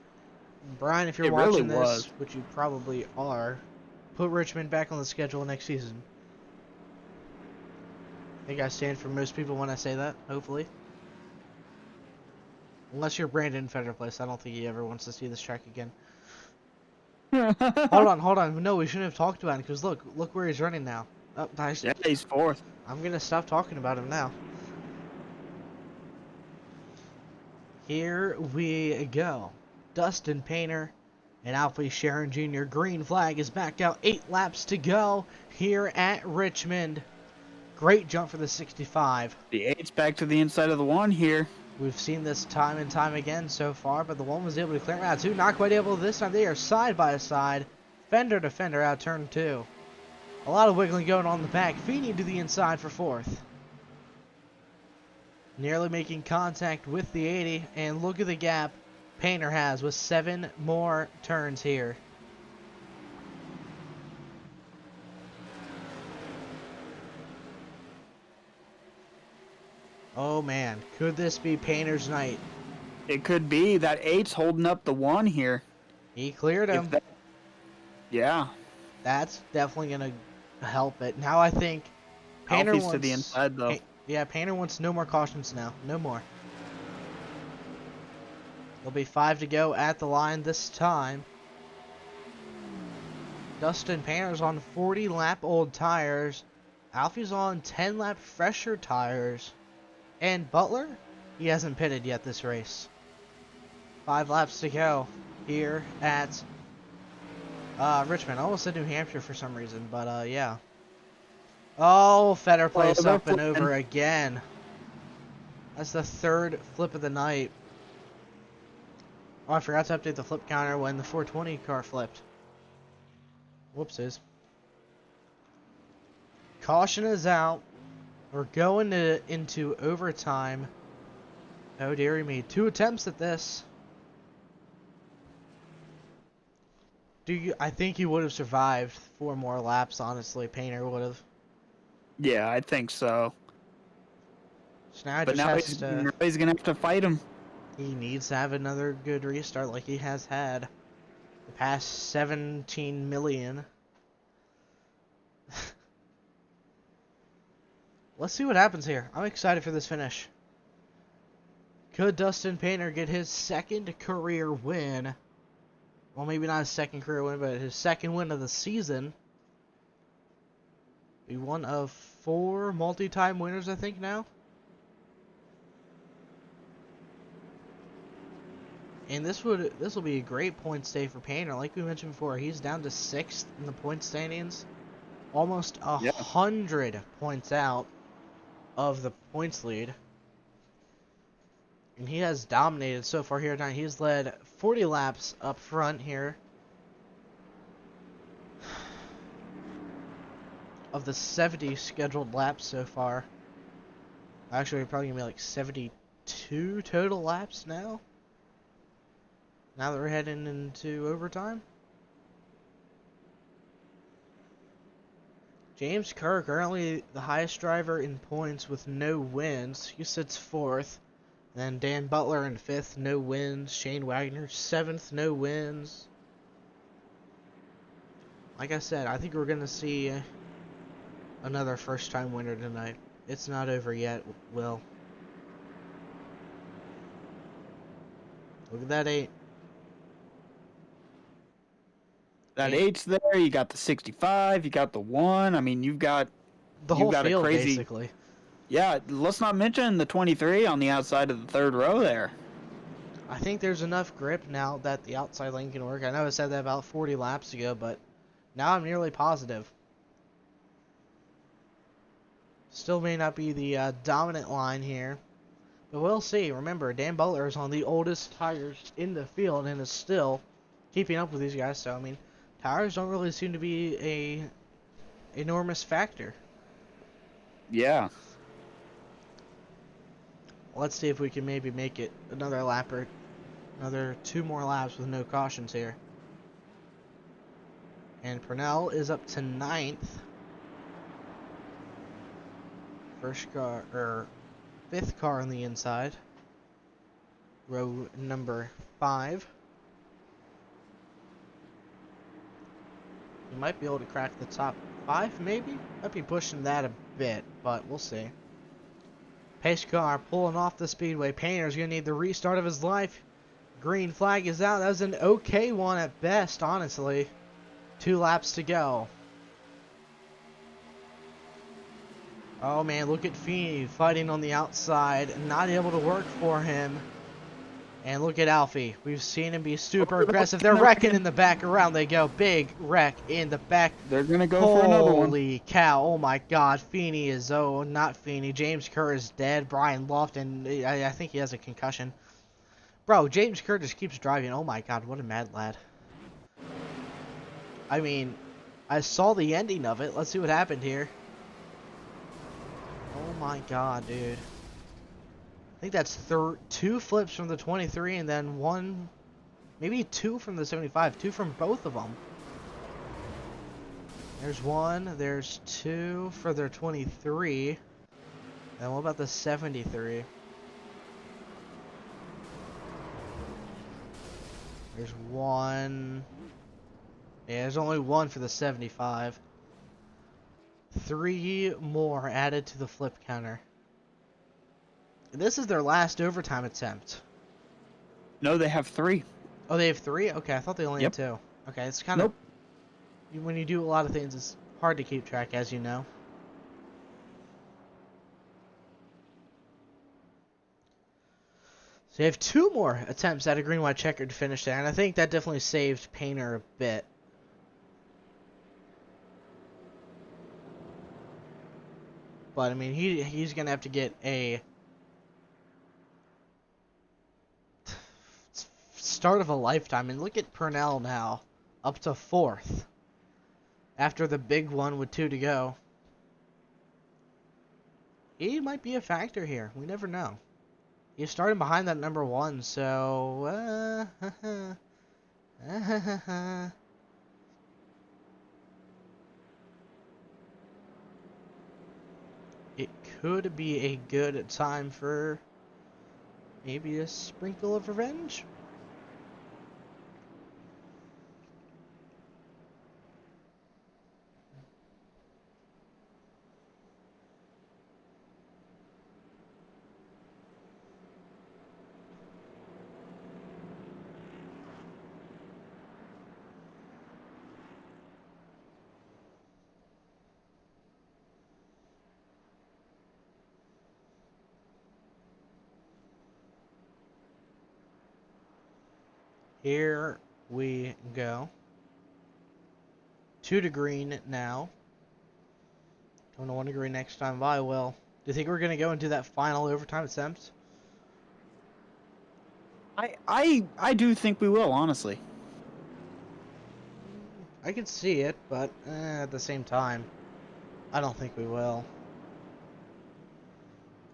Brian, if you're watching this, which you probably are, put Richmond back on the schedule next season. I think I stand for most people when I say that, hopefully. Unless you're Brandon Federplace, I don't think he ever wants to see this track again. Hold on. No, we shouldn't have talked about him, because look where he's running now. Oh, nice. Yeah, he's 4th. I'm going to stop talking about him now. Here we go. Dustin Painter and Alfie Sharon Jr. Green flag is back out. 8 laps to go here at Richmond. Great jump for the 65. The 8's back to the inside of the 1 here. We've seen this time and time again so far, but the 1 was able to clear out. 2 not quite able this time. They are side by side. Fender to fender out turn 2. A lot of wiggling going on in the back. Feeney to the inside for 4th. Nearly making contact with the 80, and look at the gap Painter has with 7 more turns here. Oh man, could this be Painter's night? It could be that 8's holding up the 1 here. He cleared him. Yeah. That's definitely going to help it. Now I think Painter Alfie's wants... to the inside, though. Yeah, Painter wants no more cautions now. No more. There'll be 5 to go at the line this time. Dustin Painter's on 40-lap-old tires. Alfie's on 10-lap fresher tires. And Butler, he hasn't pitted yet this race. 5 laps to go here at Richmond. I almost said New Hampshire for some reason, but yeah. Oh, Feder place up and over again. That's the 3rd flip of the night. Oh, I forgot to update the flip counter when the 420 car flipped. Whoopsies. Caution is out. We're going into overtime. Oh dearie me. 2 attempts at this. I think he would have survived 4 more laps, honestly. Painter would have. Yeah, I think so. So now But now he's going to have to fight him. He needs to have another good restart like he has had the past 17 million. Let's see what happens here. I'm excited for this finish. Could Dustin Painter get his 2nd career win? Well, maybe not his 2nd career win, but his 2nd win of the season. Be one of 4 multi-time winners, I think, now. And this will be a great points day for Painter. Like we mentioned before, he's down to 6th in the point standings. Almost 100 points out of the points lead. And he has dominated so far here tonight. He's led 40 laps up front here. Of the 70 scheduled laps so far. Actually, we're probably going to be like 72 total laps now. Now that we're heading into overtime. James Kerr, currently the highest driver in points with no wins. He sits 4th. Then Dan Butler in 5th, no wins. Shane Wagner, 7th, no wins. Like I said, I think we're going to see another first-time winner tonight. It's not over yet, Will. Look at that 8. That 8's there. You got the 65. You got the 1. I mean, you've got the whole field, basically. Yeah, let's not mention the 23 on the outside of the 3rd row there. I think there's enough grip now that the outside lane can work. I know I said that about 40 laps ago, but now I'm nearly positive. Still may not be the dominant line here, but we'll see. Remember, Dan Butler is on the oldest tires in the field and is still keeping up with these guys. So, I mean, tires don't really seem to be a enormous factor. Yeah. Let's see if we can maybe make it another lap or another 2 more laps with no cautions here. And Purnell is up to 9th. First car, or 5th car on the inside. Row number 5. You might be able to crack the top 5, maybe? Might be pushing that a bit, but we'll see. Pace car pulling off the speedway. Painter's going to need the restart of his life. Green flag is out. That was an okay one at best, honestly. 2 laps to go. Oh man, look at Feeney fighting on the outside. Not able to work for him. And look at Alfie. We've seen him be super aggressive. They're wrecking in the back. Around they go. Big wreck in the back. They're going to go for another one. Holy cow. Oh my god. Feeney is, not Feeney. James Kerr is dead. Brian Lofton, I think he has a concussion. Bro, James Kerr just keeps driving. Oh my god, what a mad lad. I mean, I saw the ending of it. Let's see what happened here. Oh my god, dude. I think that's 2 flips from the 23 and then 1, maybe 2 from the 75. 2 from both of them. There's 1, there's 2 for their 23. And what about the 73? There's one. Yeah, there's only one for the 75. 3 more added to the flip counter. This is their last overtime attempt. No, they have 3. Oh, they have 3? Okay, I thought they only Yep. had 2. Okay, it's kind of... Nope. When you do a lot of things, it's hard to keep track, as you know. So you have 2 more attempts at a green, white, checkered to finish there, and I think that definitely saved Painter a bit. But, I mean, he's going to have to get a start of a lifetime. And look at Purnell now, up to 4th. After the big one with 2 to go. He might be a factor here. We never know. He's starting behind that number 1, so... It could be a good time for maybe a sprinkle of revenge. Here we go. 2 to green now. Going to 1 to green next time by Will. Do you think we're going to go into that final overtime attempt? I do think we will, honestly. I can see it, but at the same time, I don't think we will.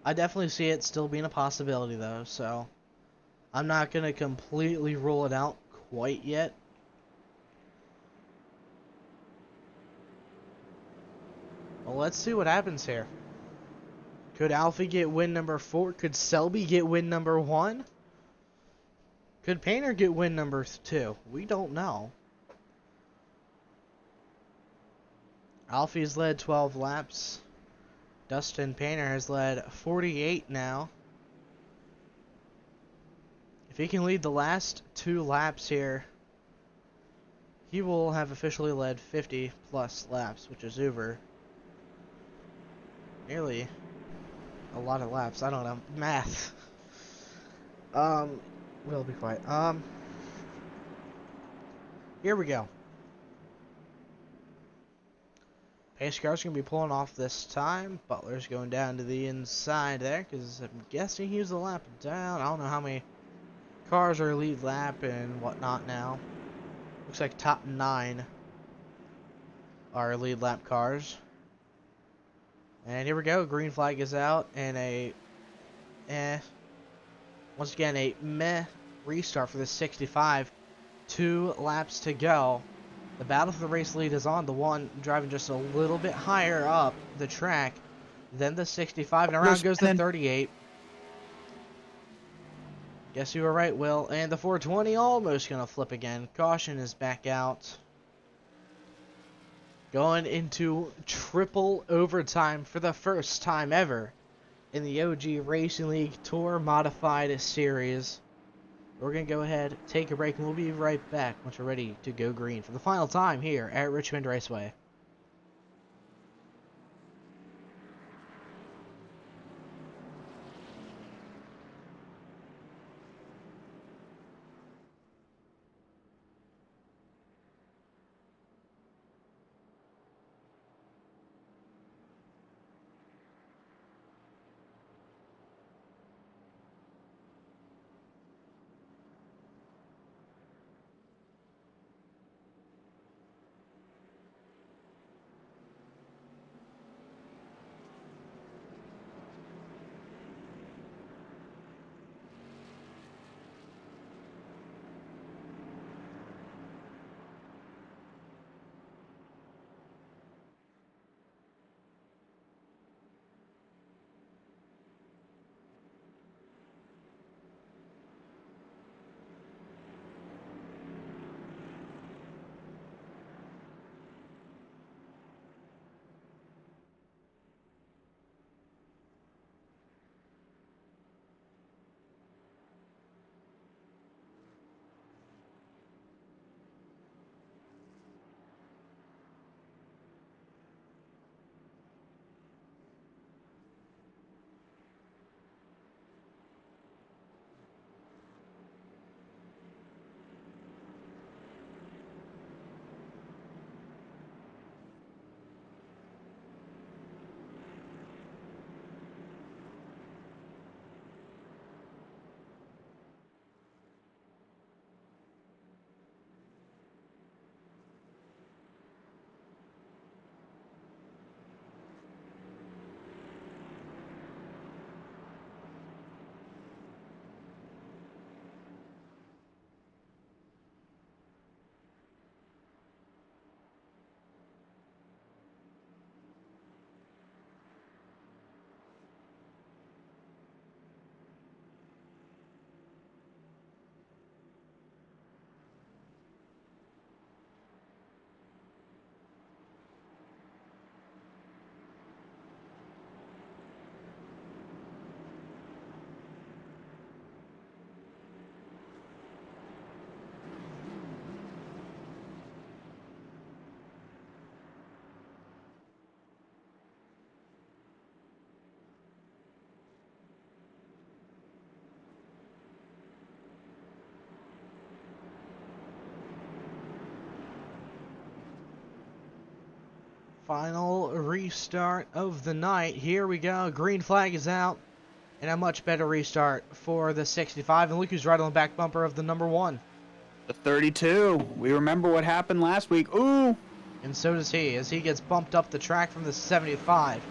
I definitely see it still being a possibility, though, so I'm not going to completely rule it out quite yet. Well, let's see what happens here. Could Alfie get win number 4? Could Selby get win number 1? Could Painter get win number 2? We don't know. Alfie's led 12 laps. Dustin Painter has led 48 now. If he can lead the last 2 laps here, he will have officially led 50 plus laps, which is over nearly a lot of laps. I don't know. Math. We'll be quiet. Here we go. Pace car's going to be pulling off this time. Butler's going down to the inside there, because I'm guessing he was a lap down. I don't know how many cars are lead lap and whatnot now. Looks like top 9 are lead lap cars. And here we go. Green flag is out, and once again, a meh restart for the 65. 2 laps to go. The battle for the race lead is on. The one driving just a little bit higher up the track than the 65. And around goes the 38. Guess you were right, Will. And the 420 almost going to flip again. Caution is back out. Going into triple overtime for the first time ever in the OG Racing League Tour Modified Series. We're going to go ahead, take a break, and we'll be right back once we're ready to go green for the final time here at Richmond Raceway. Final restart of the night. Here we go. Green flag is out. And a much better restart for the 65. And look who's right on the back bumper of the number 1. The 32. We remember what happened last week. Ooh. And so does he, as he gets bumped up the track from the 75.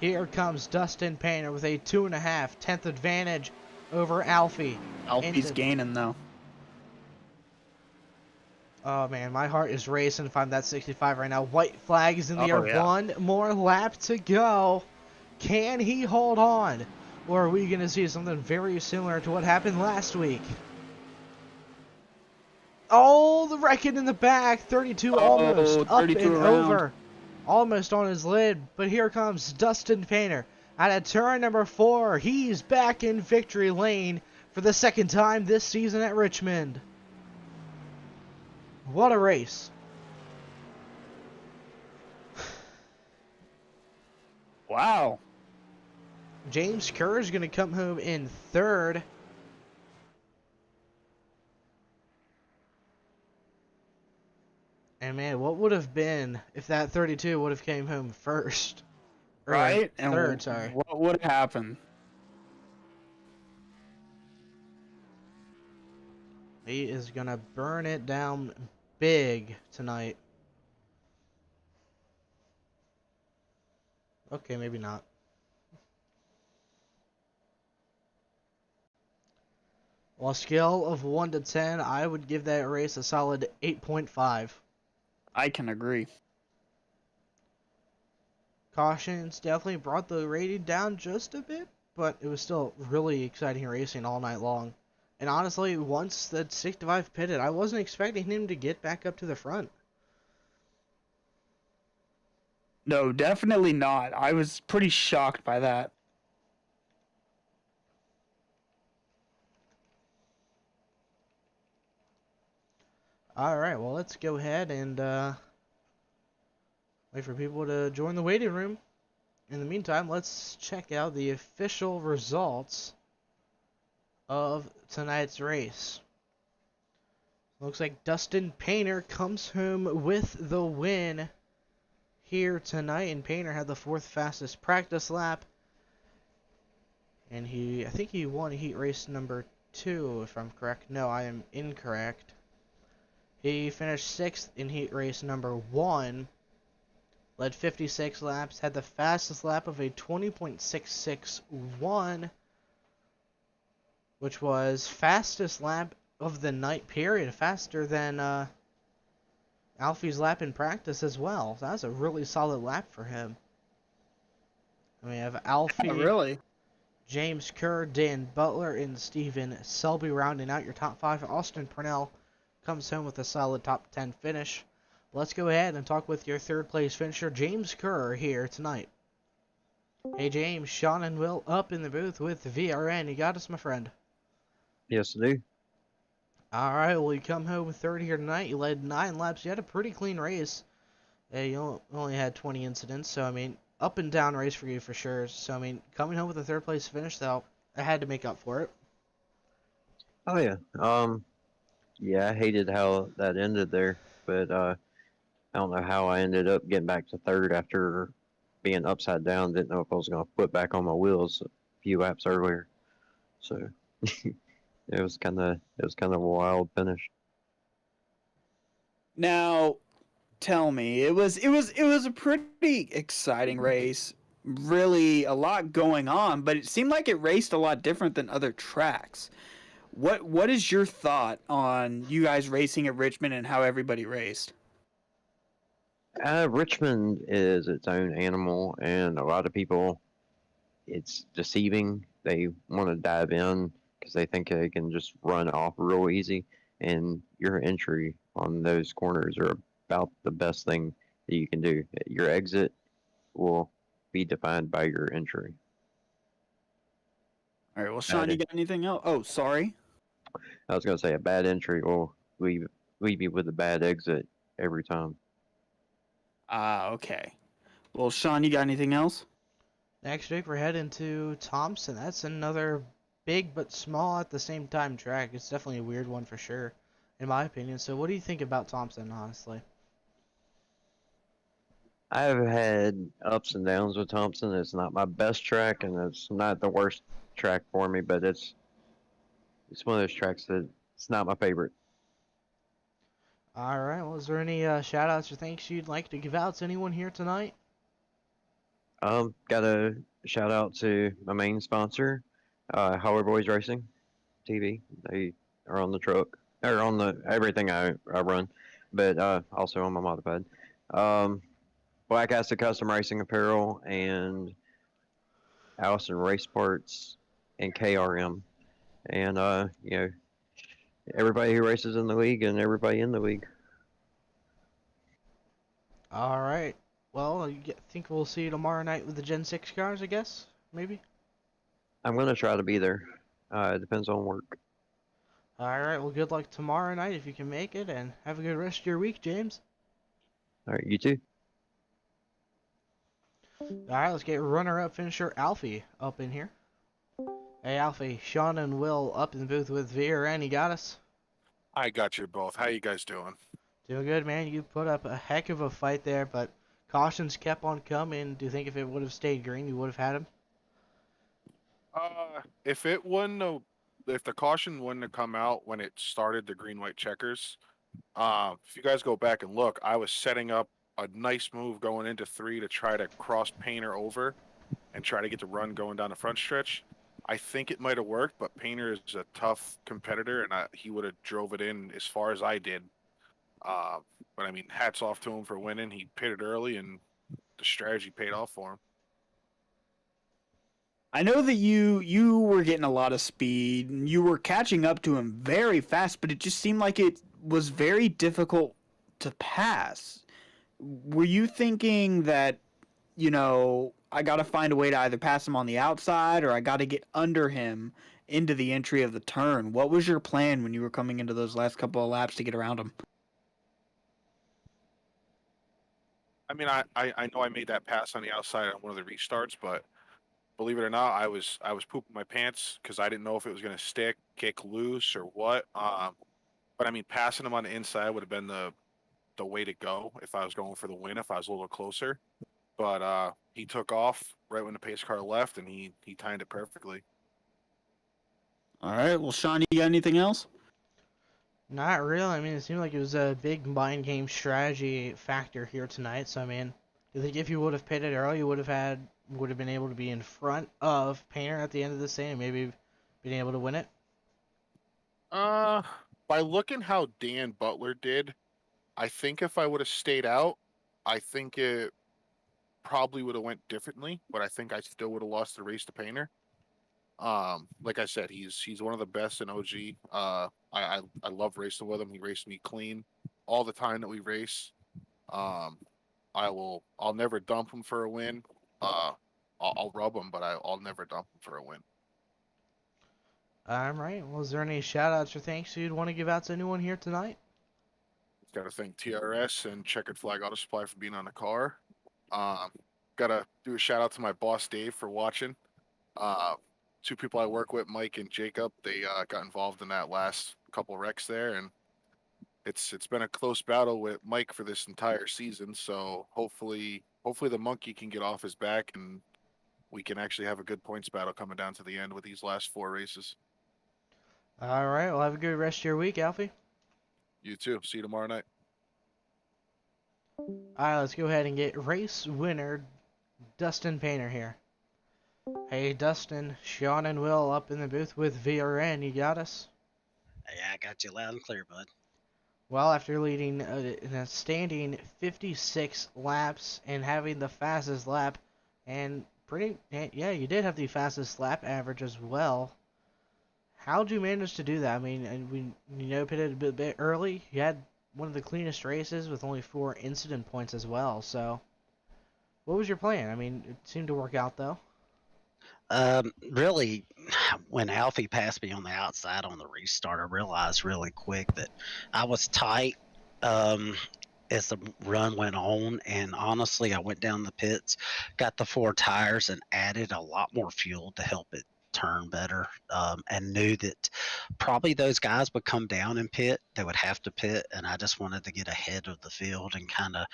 Here comes Dustin Painter with a 2.5 tenth advantage over Alfie. Alfie's gaining, though. Oh man, my heart is racing if I'm that 65 right now. White flag is in the air. Yeah. One more lap to go. Can he hold on? Or are we going to see something very similar to what happened last week? Oh, the wrecking in the back. 32 almost up 32 and around. over. Almost on his lid. But here comes Dustin Painter. At turn number 4, he's back in victory lane for the second time this season at Richmond. What a race. Wow. James Kerr is going to come home in 3rd. And man, what would have been if that 32 would have came home 1st? Or Right? And 3rd, sorry. What would happen? He is going to burn it down big tonight. Okay, maybe not. Well, a scale of 1 to 10, I would give that race a solid 8.5. I can agree. Cautions definitely brought the rating down just a bit, but it was still really exciting racing all night long. And honestly, once the 65 pitted, I wasn't expecting him to get back up to the front. No, definitely not. I was pretty shocked by that. Alright, well, let's go ahead and wait for people to join the waiting room. In the meantime, let's check out the official results of tonight's race. Looks like Dustin Painter comes home with the win here tonight, and Painter had the 4th fastest practice lap. And I think he won heat race number 2, if I'm correct. No, I am incorrect. He finished 6th in heat race number 1, led 56 laps, had the fastest lap of a 20.661, which was fastest lap of the night period, faster than Alfie's lap in practice as well. So that's a really solid lap for him. And we have Alfie, Really? James Kerr, Dan Butler, and Steven Selby rounding out your top 5. Austin Purnell comes home with a solid top 10 finish. Let's go ahead and talk with your 3rd place finisher, James Kerr, here tonight. Hey James, Sean and Will up in the booth with VRN. You got us, my friend? Yes, I do. Alright, well, you come home with 3rd here tonight. You led 9 laps. You had a pretty clean race. You only had 20 incidents, so, I mean, up and down race for you for sure. So, I mean, coming home with a 3rd place finish, though, I had to make up for it. Oh yeah. Yeah, I hated how that ended there, but I don't know how I ended up getting back to 3rd after being upside down. Didn't know if I was gonna put back on my wheels a few laps earlier. So it was kind of a wild finish. Now, tell me, it was a pretty exciting race. Really a lot going on, but it seemed like it raced a lot different than other tracks. What is your thought on you guys racing at Richmond and how everybody raced? Richmond is its own animal, and a lot of people, it's deceiving. They want to dive in because they think they can just run off real easy, and your entry on those corners are about the best thing that you can do. Your exit will be defined by your entry. All right, well, Sean, you got anything else? Oh, sorry. I was going to say a bad entry will leave you with a bad exit every time. Okay. Well, Sean, you got anything else? Next week, we're heading to Thompson. That's another big but small at the same time track. It's definitely a weird one for sure, in my opinion. So what do you think about Thompson, honestly? I've had ups and downs with Thompson. It's not my best track, and it's not the worst track for me, but it's one of those tracks that it's not my favorite. All right. Well, is there any shout outs or thanks you'd like to give out to anyone here tonight? Got a shout out to my main sponsor, Holler Boys Racing TV. They are on the truck or on the everything I run, but also on my modified. Um, Black Acid Custom Racing Apparel and Allison Race Parts and KRM, and everybody who races in the league and everybody in the league. All right. Well, think we'll see you tomorrow night with the Gen 6 cars, I guess? Maybe? I'm gonna try to be there. It depends on work. All right. Well, good luck tomorrow night if you can make it, and have a good rest of your week, James. All right, you too. All right. Let's get runner-up finisher Alfie up in here. Hey, Alfie. Sean and Will up in the booth with VRN. You got us? I got you both. How you guys doing? Doing good, man. You put up a heck of a fight there, but cautions kept on coming. Do you think if it would have stayed green, you would have had him? If the caution wouldn't have come out when it started the green-white checkers, if you guys go back and look, I was setting up a nice move going into 3 to try to cross Painter over and try to get the run going down the front stretch. I think it might have worked, but Painter is a tough competitor, and he would have drove it in as far as I did. But I mean, hats off to him for winning. He pitted early, and the strategy paid off for him. I know that you were getting a lot of speed and you were catching up to him very fast, but it just seemed like it was very difficult to pass. Were you thinking that, I got to find a way to either pass him on the outside or I got to get under him into the entry of the turn? What was your plan when you were coming into those last couple of laps to get around him? I mean, I know I made that pass on the outside on one of the restarts, but believe it or not, I was pooping my pants because I didn't know if it was going to stick, kick loose, or what. But I mean, passing him on the inside would have been the way to go if I was going for the win. If I was a little closer, but he took off right when the pace car left, and he timed it perfectly. All right. Well, Sean, you got anything else? Not really. I mean, it seemed like it was a big mind game strategy factor here tonight. So, I mean, do you think if you would have pitted early, you would have been able to be in front of Painter at the end of the day and maybe been able to win it? By looking how Dan Butler did, I think if I would have stayed out, I think it probably would have went differently, but I think I still would have lost the race to Painter. Like I said, he's one of the best in OG. I love racing with him. He raced me clean all the time that we race. I'll never dump him for a win. I'll rub him, but I'll never dump him for a win. All right. Well, is there any shout outs or thanks you'd want to give out to anyone here tonight? Got to thank TRS and Checkered Flag Auto Supply for being on the car. Got to do a shout out to my boss Dave for watching. 2 people I work with, Mike and Jacob, they got involved in that last couple wrecks there, and it's been a close battle with Mike for this entire season. So hopefully the monkey can get off his back and we can actually have a good points battle coming down to the end with these last 4 races. All right. Well, have a good rest of your week, Alfie. You too. See you tomorrow night. All right. Let's go ahead and get race winner Dustin Painter here. Hey, Dustin, Sean and Will up in the booth with VRN. You got us? Yeah, I got you loud and clear, bud. Well, after leading in a standing 56 laps and having the fastest lap, and you did have the fastest lap average as well. How'd you manage to do that? I mean, pitted a bit early. You had one of the cleanest races with only 4 incident points as well. So, what was your plan? I mean, it seemed to work out though. Really, when Alfie passed me on the outside on the restart, I realized really quick that I was tight as the run went on. And honestly, I went down the pits, got the 4 tires, and added a lot more fuel to help it turn better, and knew that probably those guys would come down and pit. They would have to pit, and I just wanted to get ahead of the field and kind of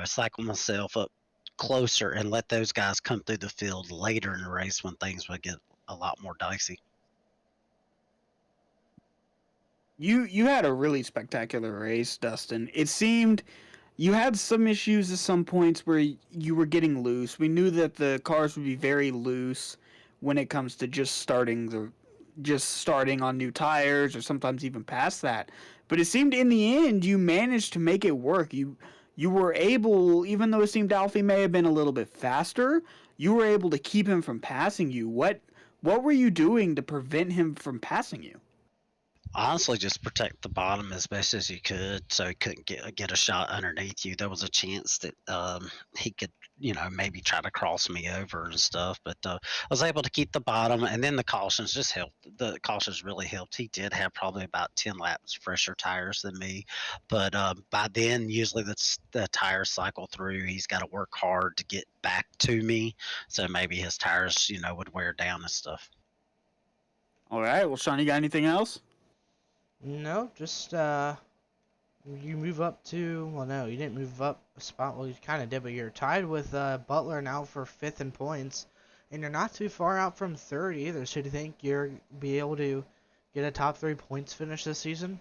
cycle myself up closer and let those guys come through the field later in the race when things would get a lot more dicey. You had a really spectacular race, Dustin. It seemed you had some issues at some points where you were getting loose. We knew that the cars would be very loose when it comes to just starting on new tires or sometimes even past that. But it seemed in the end you managed to make it work. You were able, even though it seemed Alfie may have been a little bit faster, you were able to keep him from passing you. What were you doing to prevent him from passing you? Honestly, just protect the bottom as best as you could, so he couldn't get a shot underneath you. There was a chance that he could, maybe try to cross me over and stuff, but I was able to keep the bottom, and then the cautions just helped. The cautions really helped. He did have probably about 10 laps fresher tires than me, but by then, usually the tires cycle through. He's got to work hard to get back to me, so maybe his tires, would wear down and stuff. All right. Well, Sean, you got anything else? No, just you move up to, well, no, you didn't move up a spot. Well, you kind of did, but you're tied with Butler now for 5th in points, and you're not too far out from 3rd either. So do you think you'll be able to get a top 3 points finish this season?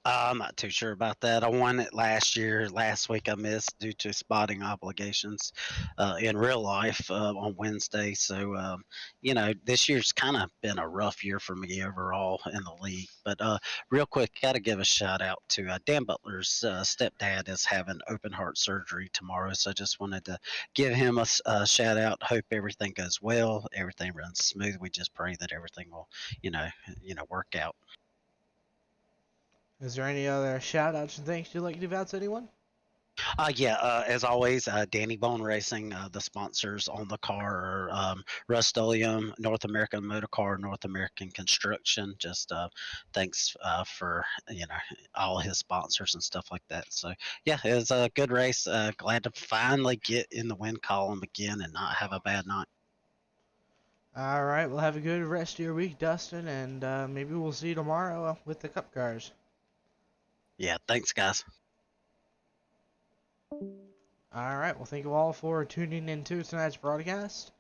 I'm not too sure about that. I won it last year. Last week I missed due to spotting obligations in real life on Wednesday. So, this year's kind of been a rough year for me overall in the league. But real quick, got to give a shout out to Dan Butler's stepdad is having open heart surgery tomorrow. So I just wanted to give him a shout out. Hope everything goes well. Everything runs smooth. We just pray that everything will, work out. Is there any other shout outs and thanks you'd like to give out to anyone? As always, Danny Bone Racing, the sponsors on the car are Rust-Oleum, North American Motor Car, North American Construction. Just thanks for all his sponsors and stuff like that. So yeah, it was a good race. Glad to finally get in the win column again and not have a bad night. All right, well, have a good rest of your week, Dustin, and maybe we'll see you tomorrow with the Cup cars. Yeah, thanks, guys. All right, well, thank you all for tuning in to tonight's broadcast.